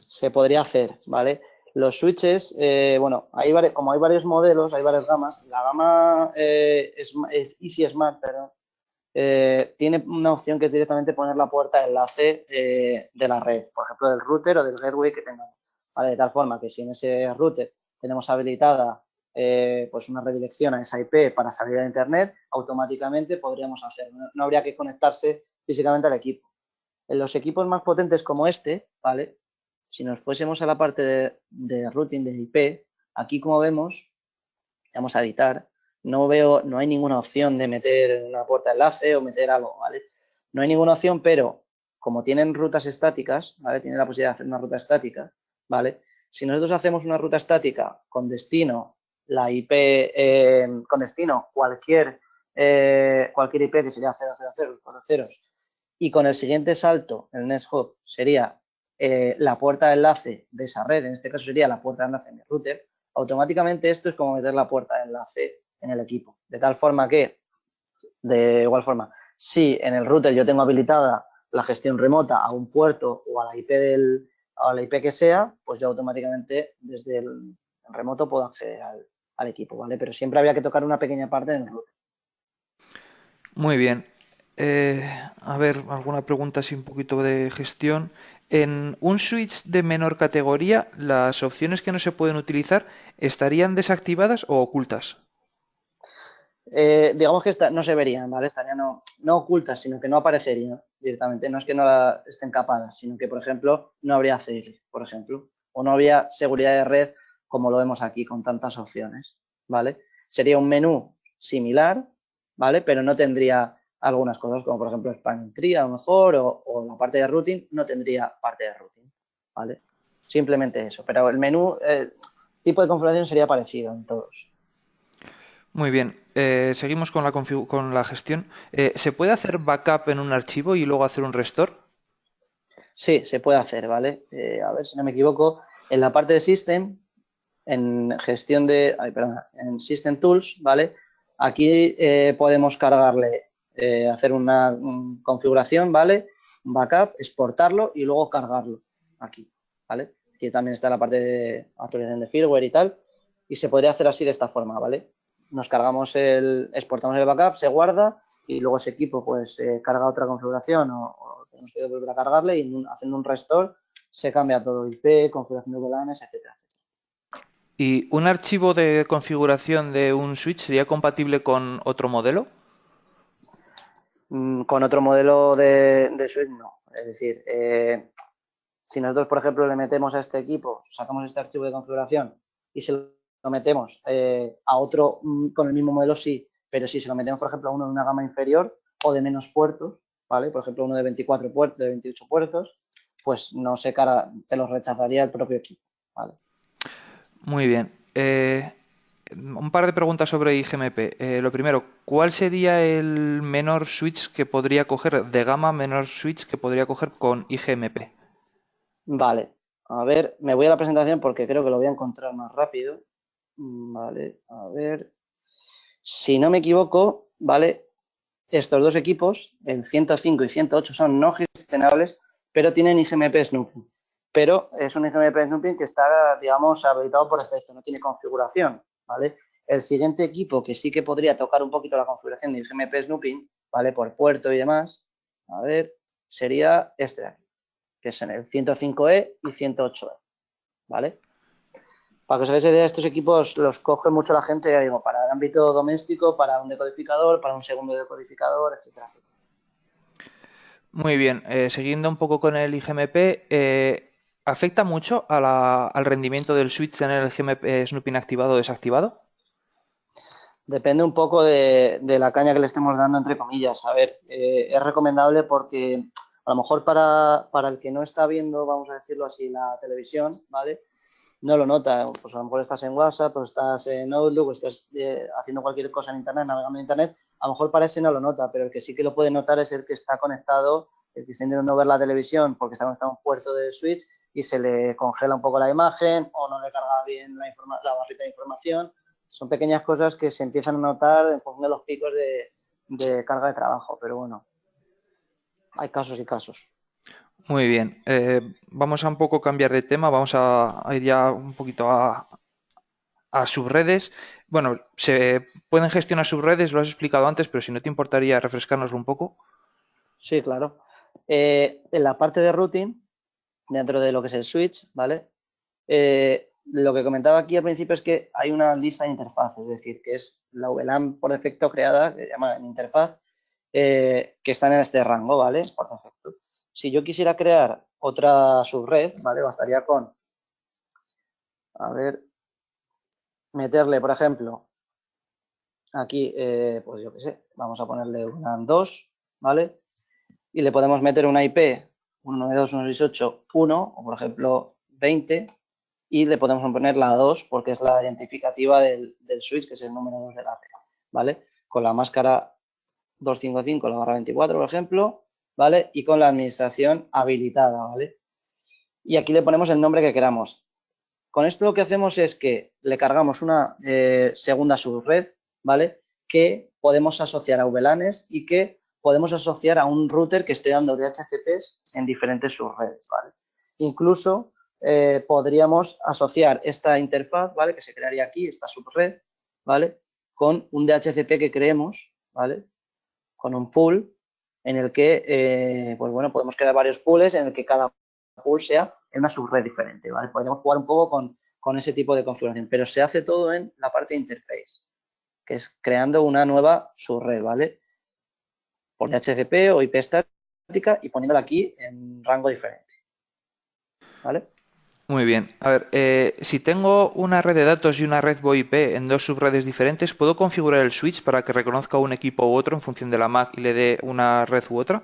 Se podría hacer, ¿vale? Los switches, bueno, como hay varios modelos, hay varias gamas. La gama es Easy Smart, perdón, tiene una opción que es directamente poner la puerta de enlace de la red, por ejemplo, del router o del gateway que tengamos, ¿vale? De tal forma que si en ese router tenemos habilitada pues una redirección a esa IP para salir a internet, automáticamente podríamos hacerlo. No habría que conectarse físicamente al equipo. En los equipos más potentes como este, ¿vale? Si nos fuésemos a la parte de routing de IP, aquí como vemos, vamos a editar, no hay ninguna opción de meter una puerta de enlace o meter algo, ¿vale? No hay ninguna opción, pero como tienen rutas estáticas, ¿vale? Tienen la posibilidad de hacer una ruta estática, ¿vale? Si nosotros hacemos una ruta estática con destino la IP, con destino cualquier IP que sería 000, 00, y con el siguiente salto, el Next Hop, sería la puerta de enlace de esa red, en este caso sería la puerta de enlace en mi router, automáticamente esto es como meter la puerta de enlace en el equipo. De tal forma que, de igual forma, si en el router yo tengo habilitada la gestión remota a un puerto o a la IP que sea, pues yo automáticamente desde el remoto puedo acceder al equipo, ¿vale? Pero siempre había que tocar una pequeña parte en el router. Muy bien. Eh, a ver, alguna pregunta así un poquito de gestión. En un switch de menor categoría, ¿las opciones que no se pueden utilizar estarían desactivadas o ocultas? Digamos que no se verían, ¿vale? Estarían no ocultas, sino que no aparecerían directamente. No es que no estén capadas, sino que, por ejemplo, no habría CL, por ejemplo, o no habría seguridad de red como lo vemos aquí con tantas opciones, ¿vale? Sería un menú similar, ¿vale? Pero no tendría algunas cosas como, por ejemplo, Spanning Tree a lo mejor, o la parte de routing no tendría parte de routing, ¿vale? Simplemente eso, pero el menú, tipo de configuración sería parecido en todos. Muy bien. Seguimos con con la gestión. ¿Se puede hacer backup en un archivo y luego hacer un restore? Sí, se puede hacer, ¿vale? A ver si no me equivoco. En la parte de System, en gestión de, en System Tools, ¿vale? Aquí podemos cargarle, hacer una configuración, ¿vale? Un backup, exportarlo y luego cargarlo aquí, ¿vale? Aquí también está la parte de actualización de firmware y tal. Y se podría hacer así de esta forma, ¿vale? Exportamos el backup, se guarda y luego ese equipo pues carga otra configuración o tenemos que volver a cargarle y haciendo un restore se cambia todo, IP, configuración de VLANs, etcétera. ¿Y un archivo de configuración de un switch sería compatible con otro modelo? Con otro modelo de switch no. Es decir, si nosotros, por ejemplo, le metemos a este equipo, sacamos este archivo de configuración y se lo metemos a otro con el mismo modelo, sí. Pero si se lo metemos, por ejemplo, a uno de una gama inferior o de menos puertos, ¿vale? Por ejemplo, uno de 24 puertos, de 28 puertos, pues no se carga, te los rechazaría el propio equipo, ¿vale? Muy bien. Un par de preguntas sobre IGMP. Lo primero, ¿cuál sería el menor switch que podría coger de gama menor switch que podría coger con IGMP? Vale, a ver, me voy a la presentación porque creo que lo voy a encontrar más rápido. Vale, a ver. Si no me equivoco, ¿vale? Estos dos equipos, el 105 y 108, son no gestionables, pero tienen IGMP Snooping. Pero es un IGMP Snooping que está, digamos, habilitado por defecto, no tiene configuración, ¿vale? El siguiente equipo que sí que podría tocar un poquito la configuración de IGMP Snooping, ¿vale? Por puerto y demás, a ver, sería este de aquí, que son el 105E y 108E, ¿vale? Para que os hagáis idea, estos equipos los coge mucho la gente, ya digo, para el ámbito doméstico, para un decodificador, para un segundo decodificador, etcétera. Muy bien. Siguiendo un poco con el IGMP, ¿afecta mucho a al rendimiento del switch tener el IGMP Snooping activado o desactivado? Depende un poco de la caña que le estemos dando, entre comillas. A ver, es recomendable porque a lo mejor para el que no está viendo, vamos a decirlo así, la televisión, ¿vale? No lo nota. Pues a lo mejor estás en WhatsApp, o estás en Outlook, o estás haciendo cualquier cosa en Internet, navegando en Internet. A lo mejor para ese no lo nota, pero el que sí que lo puede notar es el que está conectado, el que está intentando ver la televisión porque está conectado a un puerto de switch y se le congela un poco la imagen o no le carga bien la barrita de información. Son pequeñas cosas que se empiezan a notar en función de los picos de carga de trabajo, pero bueno, hay casos y casos. Muy bien. Vamos a un poco cambiar de tema. Vamos a ir ya un poquito a subredes. Bueno, se pueden gestionar subredes, lo has explicado antes, pero si no te importaría refrescárnoslo un poco. Sí, claro. En la parte de routing, dentro de lo que es el switch, ¿vale? lo que comentaba aquí al principio es que hay una lista de interfaces, es decir, que es la VLAN por defecto creada, que se llama interfaz, que están en este rango, ¿vale? Por defecto. Si yo quisiera crear otra subred, ¿vale? Bastaría con, a ver, meterle, por ejemplo, aquí, pues yo qué sé, vamos a ponerle VLAN 2, ¿vale? Y le podemos meter una IP 192.168.1 o, por ejemplo, 20, y le podemos poner la 2 porque es la identificativa del switch, que es el número 2 de la red, ¿vale? Con la máscara 255, la barra 24, por ejemplo, ¿vale? Y con la administración habilitada, ¿vale? Y aquí le ponemos el nombre que queramos. Con esto lo que hacemos es que le cargamos una segunda subred, ¿vale? Que podemos asociar a VLANs y que podemos asociar a un router que esté dando DHCPs en diferentes subredes, ¿vale? Incluso podríamos asociar esta interfaz, ¿vale? Que se crearía aquí, esta subred, ¿vale? Con un DHCP que creemos, ¿vale? Con un pool en el que, pues bueno, podemos crear varios pools en el que cada pool sea en una subred diferente, ¿vale? Podemos jugar un poco con ese tipo de configuración, pero se hace todo en la parte de interface, que es creando una nueva subred, ¿vale? Por DHCP o IP estática y poniéndola aquí en rango diferente, ¿vale? Muy bien. A ver, si tengo una red de datos y una red VoIP en dos subredes diferentes, ¿puedo configurar el switch para que reconozca un equipo u otro en función de la MAC y le dé una red u otra?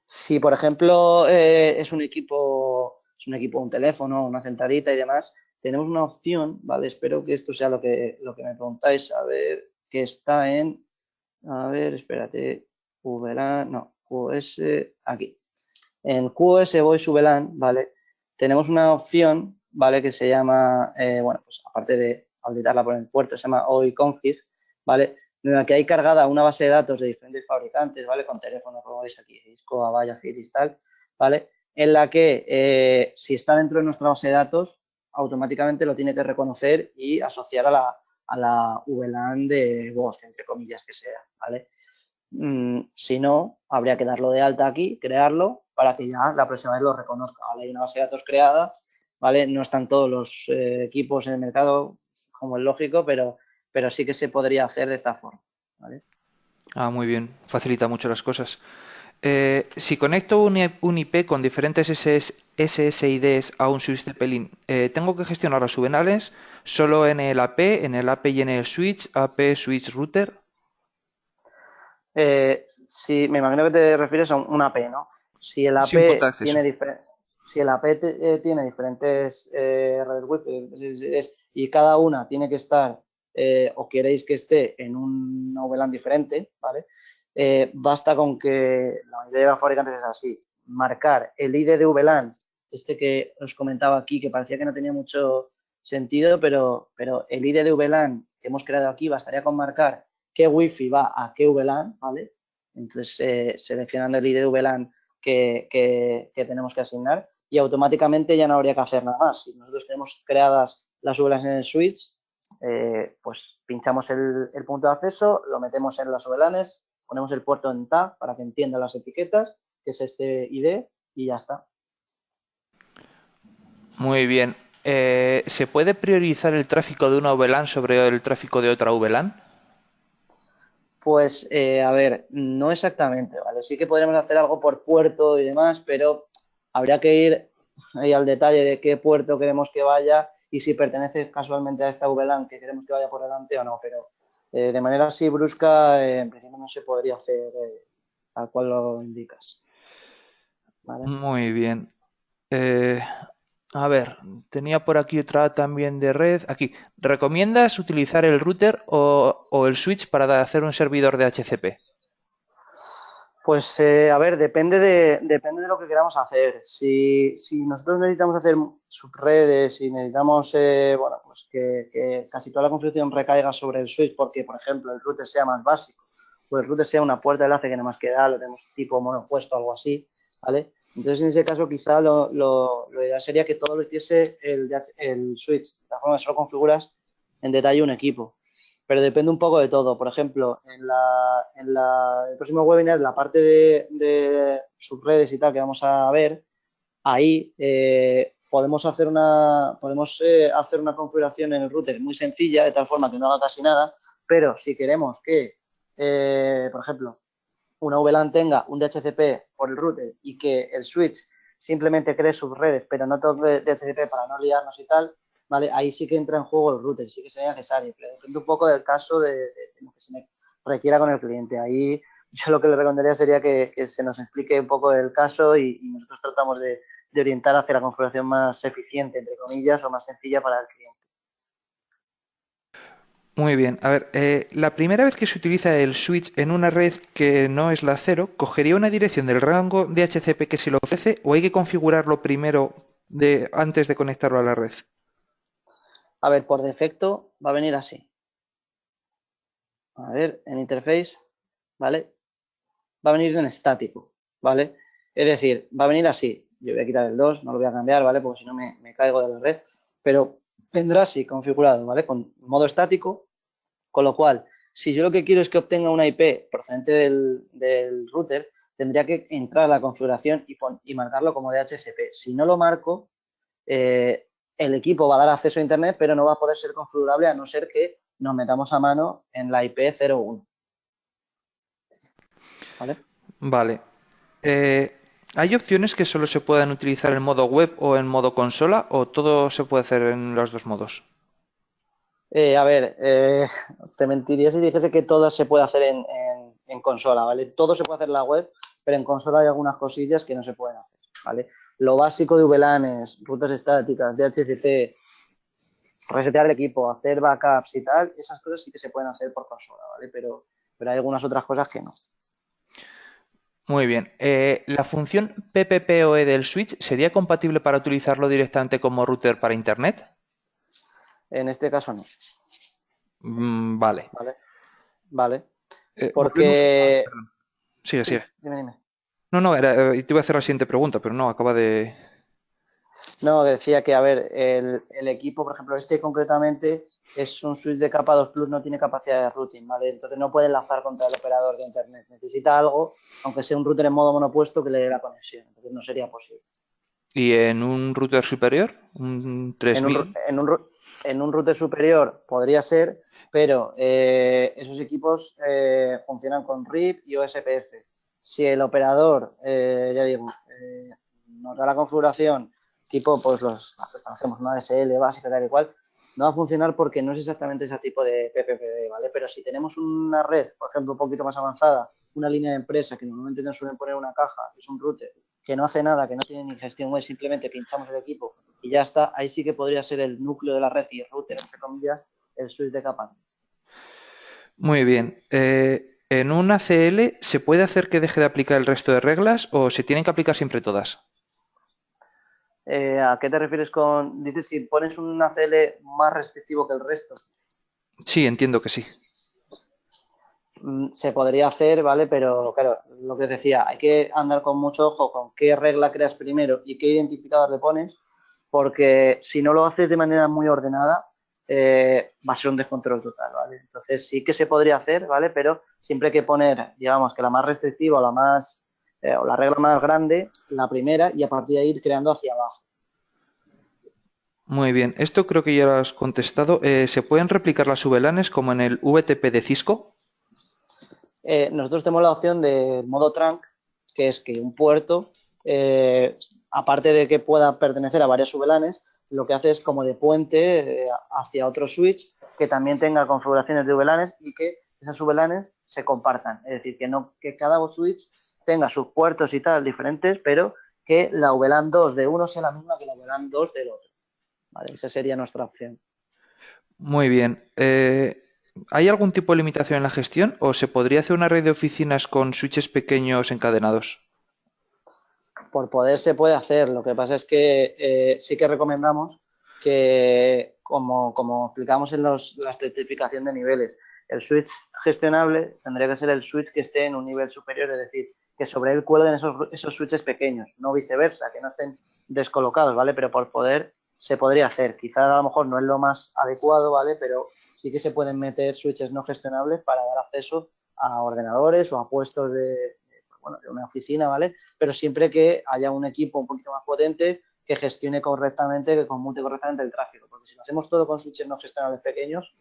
Si, por ejemplo, es un equipo, un teléfono, una centralita y demás, tenemos una opción, ¿vale? Espero que esto sea lo que me preguntáis, a ver, que está en, a ver, espérate, VLAN, no, QoS, aquí. En QoS Voice VLAN, ¿vale? Tenemos una opción, ¿vale? Que se llama, bueno, pues aparte de habilitarla por el puerto, se llama OIConfig, ¿vale? En la que hay cargada una base de datos de diferentes fabricantes, ¿vale? Con teléfonos, como veis aquí, Cisco, Avaya, Philips, tal, ¿vale? En la que si está dentro de nuestra base de datos, automáticamente lo tiene que reconocer y asociar a la VLAN de voz, entre comillas, que sea, ¿vale? Si no, habría que darlo de alta aquí, crearlo, para que ya la próxima vez lo reconozca, ¿vale? Hay una base de datos creada, ¿vale? No están todos los equipos en el mercado, como es lógico, pero sí que se podría hacer de esta forma, ¿vale? Ah, muy bien. Facilita mucho las cosas. Si conecto un IP con diferentes SSIDs a un switch de Pelín, ¿tengo que gestionar las subvenales solo en el AP y en el switch, AP switch router? Si me imagino que te refieres a un AP, ¿no? Si el Sí, un punto de AP acceso. tiene, si el AP tiene diferentes redes wifi y cada una tiene que estar o queréis que esté en un VLAN diferente, ¿vale? Basta con que la mayoría de los fabricantes es así, marcar el ID de VLAN, este que os comentaba aquí, que parecía que no tenía mucho sentido, pero el ID de VLAN que hemos creado aquí bastaría con marcar qué wifi va a qué VLAN, ¿vale? Entonces, seleccionando el ID de VLAN que tenemos que asignar y automáticamente ya no habría que hacer nada más. Si nosotros tenemos creadas las VLANs en el switch, pues pinchamos el punto de acceso, lo metemos en las VLANs, ponemos el puerto en tab para que entienda las etiquetas, que es este ID, y ya está. Muy bien. ¿Se puede priorizar el tráfico de una VLAN sobre el tráfico de otra VLAN? Pues, a ver, no exactamente, ¿vale? Sí que podríamos hacer algo por puerto y demás, pero habría que ir ahí al detalle de qué puerto queremos que vaya y si pertenece casualmente a esta VLAN que queremos que vaya por delante o no, pero de manera así brusca, en principio no se podría hacer tal cual lo indicas, ¿vale? Muy bien. Eh, a ver, tenía por aquí otra también de red. Aquí, ¿recomiendas utilizar el router o el switch para hacer un servidor de HCP? Pues, a ver, depende de lo que queramos hacer. Si nosotros necesitamos hacer subredes y necesitamos, bueno, pues que casi toda la configuración recaiga sobre el switch porque, por ejemplo, el router sea más básico o el router sea una puerta de enlace que nada más que da, lo tenemos tipo monopuesto o algo así, ¿vale? Entonces, en ese caso, quizá lo ideal sería que todo lo hiciese el switch, de la forma que solo configuras en detalle un equipo, pero depende un poco de todo. Por ejemplo, el próximo webinar, la parte de subredes y tal que vamos a ver, ahí hacer una configuración en el router muy sencilla, de tal forma que no haga casi nada, pero si queremos que, por ejemplo, una VLAN tenga un DHCP por el router y que el switch simplemente cree subredes, pero no toque DHCP para no liarnos y tal, ¿vale? Ahí sí que entra en juego el router, sí que sería necesario, pero depende un poco del caso de lo que se me requiera con el cliente. Ahí yo lo que le recomendaría sería que se nos explique un poco el caso y nosotros tratamos de orientar hacia la configuración más eficiente, entre comillas, o más sencilla para el cliente. Muy bien. A ver, la primera vez que se utiliza el switch en una red que no es la cero, ¿cogería una dirección del rango de DHCP que se le ofrece o hay que configurarlo primero antes de conectarlo a la red? A ver, por defecto va a venir así. A ver, en interface, ¿vale? Va a venir en estático, ¿vale? Es decir, va a venir así. Yo voy a quitar el 2, no lo voy a cambiar, ¿vale? Porque si no me caigo de la red. Pero vendrá así, configurado, ¿vale? Con modo estático, con lo cual, si yo lo que quiero es que obtenga una IP procedente del router, tendría que entrar a la configuración y marcarlo como DHCP. Si no lo marco, el equipo va a dar acceso a Internet, pero no va a poder ser configurable a no ser que nos metamos a mano en la IP 01. ¿Vale? Vale. Eh, ¿Hay opciones que solo se puedan utilizar en modo web o en modo consola o todo se puede hacer en los dos modos? A ver, te mentiría si dijese que todo se puede hacer en consola, ¿vale? Todo se puede hacer en la web, pero en consola hay algunas cosillas que no se pueden hacer, ¿vale? Lo básico de VLANs, rutas estáticas, DHCP, resetear el equipo, hacer backups y tal, esas cosas sí que se pueden hacer por consola, ¿vale? Pero hay algunas otras cosas que no. Muy bien. ¿La función PPPoE del switch sería compatible para utilizarlo directamente como router para Internet? En este caso no, Vale. ¿vale? Vale. Volvemos. Porque... Perdón. Sigue, Sí, sigue. dime. No, no, te iba a hacer la siguiente pregunta, pero no, acaba de... No, decía que, a ver, el equipo, por ejemplo, este concretamente es un switch de capa 2 Plus, no tiene capacidad de routing, ¿vale? Entonces no puede enlazar contra el operador de Internet. Necesita algo, aunque sea un router en modo monopuesto, que le dé la conexión. Entonces no sería posible. ¿Y en un router superior? ¿Un En un, 3000? en un router superior podría ser, pero esos equipos funcionan con RIP y OSPF. Si el operador, ya digo, nos da la configuración tipo, pues hacemos una DSL básica, tal y cual, no va a funcionar porque no es exactamente ese tipo de PPPD, ¿vale? Pero si tenemos una red, por ejemplo, un poquito más avanzada, una línea de empresa que normalmente nos suelen poner una caja, que es un router, que no hace nada, que no tiene ni gestión web, simplemente pinchamos el equipo y ya está, ahí sí que podría ser el núcleo de la red y el router, entre comillas, el switch de capa. Muy bien. ¿En un ACL se puede hacer que deje de aplicar el resto de reglas o se tienen que aplicar siempre todas? ¿A qué te refieres con, dices, si pones un ACL más restrictivo que el resto? Sí, entiendo que sí. Se podría hacer, ¿vale? Pero claro, lo que os decía, hay que andar con mucho ojo con qué regla creas primero y qué identificador le pones, porque si no lo haces de manera muy ordenada, va a ser un descontrol total, ¿vale? Entonces sí que se podría hacer, ¿vale? Pero siempre hay que poner, digamos, que la más restrictiva o la más, o la regla más grande, la primera, y a partir de ahí ir creando hacia abajo. Muy bien. Esto creo que ya lo has contestado. ¿Se pueden replicar las VLANs como en el VTP de Cisco? Nosotros tenemos la opción del modo trunk, que es que un puerto, aparte de que pueda pertenecer a varias VLANs, lo que hace es como de puente hacia otro switch que también tenga configuraciones de VLANs y que esas VLANs se compartan. Es decir, que no que cada switch tenga sus puertos y tal diferentes, pero que la VLAN 2 de uno sea la misma que la VLAN 2 del otro. ¿Vale? Esa sería nuestra opción. Muy bien. ¿Hay algún tipo de limitación en la gestión o se podría hacer una red de oficinas con switches pequeños encadenados? Por poder se puede hacer. Lo que pasa es que sí que recomendamos que, como explicamos en la certificación de niveles, el switch gestionable tendría que ser el switch que esté en un nivel superior, es decir, que sobre él cuelguen esos switches pequeños, no viceversa, que no estén descolocados, ¿vale? Pero por poder se podría hacer. Quizá a lo mejor no es lo más adecuado, ¿vale? Pero sí que se pueden meter switches no gestionables para dar acceso a ordenadores o a puestos de una oficina, ¿vale? Pero siempre que haya un equipo un poquito más potente que gestione correctamente, que conmute correctamente el tráfico. Porque si lo hacemos todo con switches no gestionables pequeños,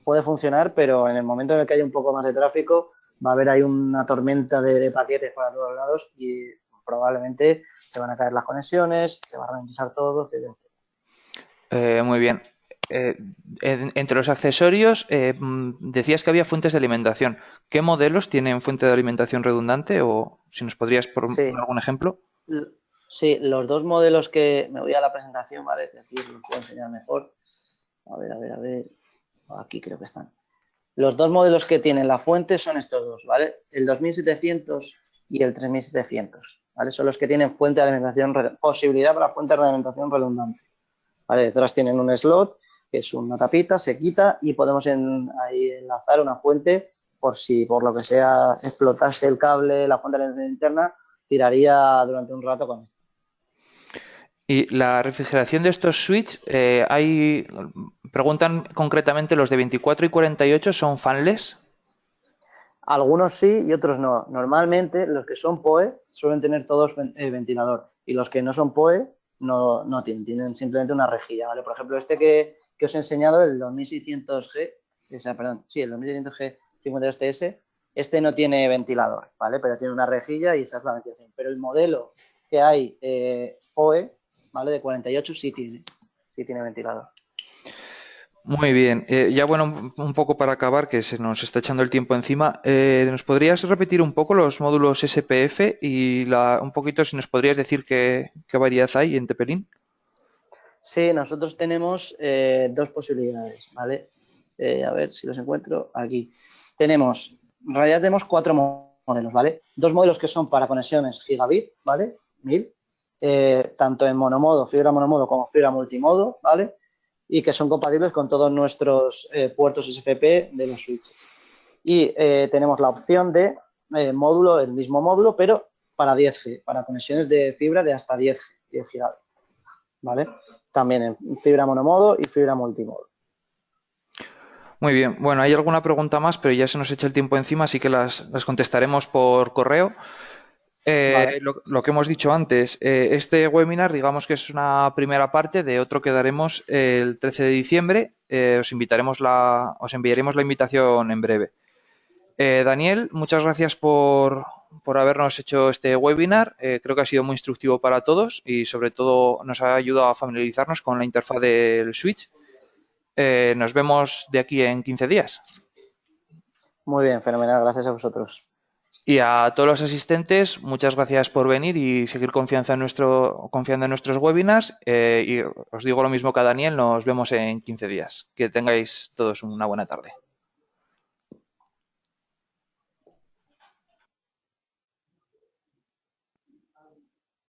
puede funcionar, pero en el momento en el que haya un poco más de tráfico, va a haber ahí una tormenta de paquetes para todos lados y probablemente se van a caer las conexiones, se va a ralentizar todo, etc. Muy bien. Entre los accesorios, decías que había fuentes de alimentación. ¿Qué modelos tienen fuente de alimentación redundante? O si nos podrías poner Sí, algún ejemplo. sí, los dos modelos que me voy a la presentación, ¿vale? Que aquí os los puedo enseñar mejor. A ver. Aquí creo que están. Los dos modelos que tienen la fuente son estos dos, ¿vale? El 2700 y el 3700, ¿vale? Son los que tienen fuente de alimentación, posibilidad para fuente de alimentación redundante, ¿vale? Detrás tienen un slot, que es una tapita, se quita y podemos ahí enlazar una fuente por si por lo que sea explotase el cable, la fuente de alimentación interna, tiraría durante un rato con esto. Y la refrigeración de estos switch, preguntan concretamente los de 24 y 48 son fanless. Algunos sí y otros no. Normalmente los que son PoE suelen tener todos ventilador y los que no son PoE no tienen simplemente una rejilla, ¿vale? Por ejemplo, este que os he enseñado, el 2600G, el 2600G 52TS, este no tiene ventilador, ¿vale? Pero tiene una rejilla y esa es la ventilación. Pero el modelo que hay PoE, ¿vale? De 48 sí tiene ventilador. Muy bien. Ya bueno, un poco para acabar, que se nos está echando el tiempo encima, ¿nos podrías repetir un poco los módulos SPF y un poquito si nos podrías decir qué variedad hay en Tepelín? Sí, nosotros tenemos dos posibilidades, ¿vale? A ver si los encuentro aquí. En realidad tenemos cuatro modelos, ¿vale? Dos modelos que son para conexiones gigabit, ¿vale? 1000, tanto en monomodo, fibra monomodo como fibra multimodo, ¿vale? Y que son compatibles con todos nuestros puertos SFP de los switches. Y tenemos la opción de módulo, el mismo módulo, pero para 10G, para conexiones de fibra de hasta 10G, 10 gigabit, ¿vale? También en fibra monomodo y fibra multimodo. Muy bien. Bueno, hay alguna pregunta más, pero ya se nos echa el tiempo encima, así que las contestaremos por correo. Vale, Lo que hemos dicho antes, este webinar, digamos que es una primera parte de otro que daremos el 13 de diciembre. Os enviaremos la invitación en breve. Daniel, muchas gracias por habernos hecho este webinar. Creo que ha sido muy instructivo para todos y sobre todo nos ha ayudado a familiarizarnos con la interfaz del Switch. Nos vemos de aquí en 15 días. muy bien, fenomenal, gracias a vosotros. Y a todos los asistentes, muchas gracias por venir y seguir confiando en nuestros webinars. Y os digo lo mismo que a Daniel, nos vemos en 15 días. Que tengáis todos una buena tarde.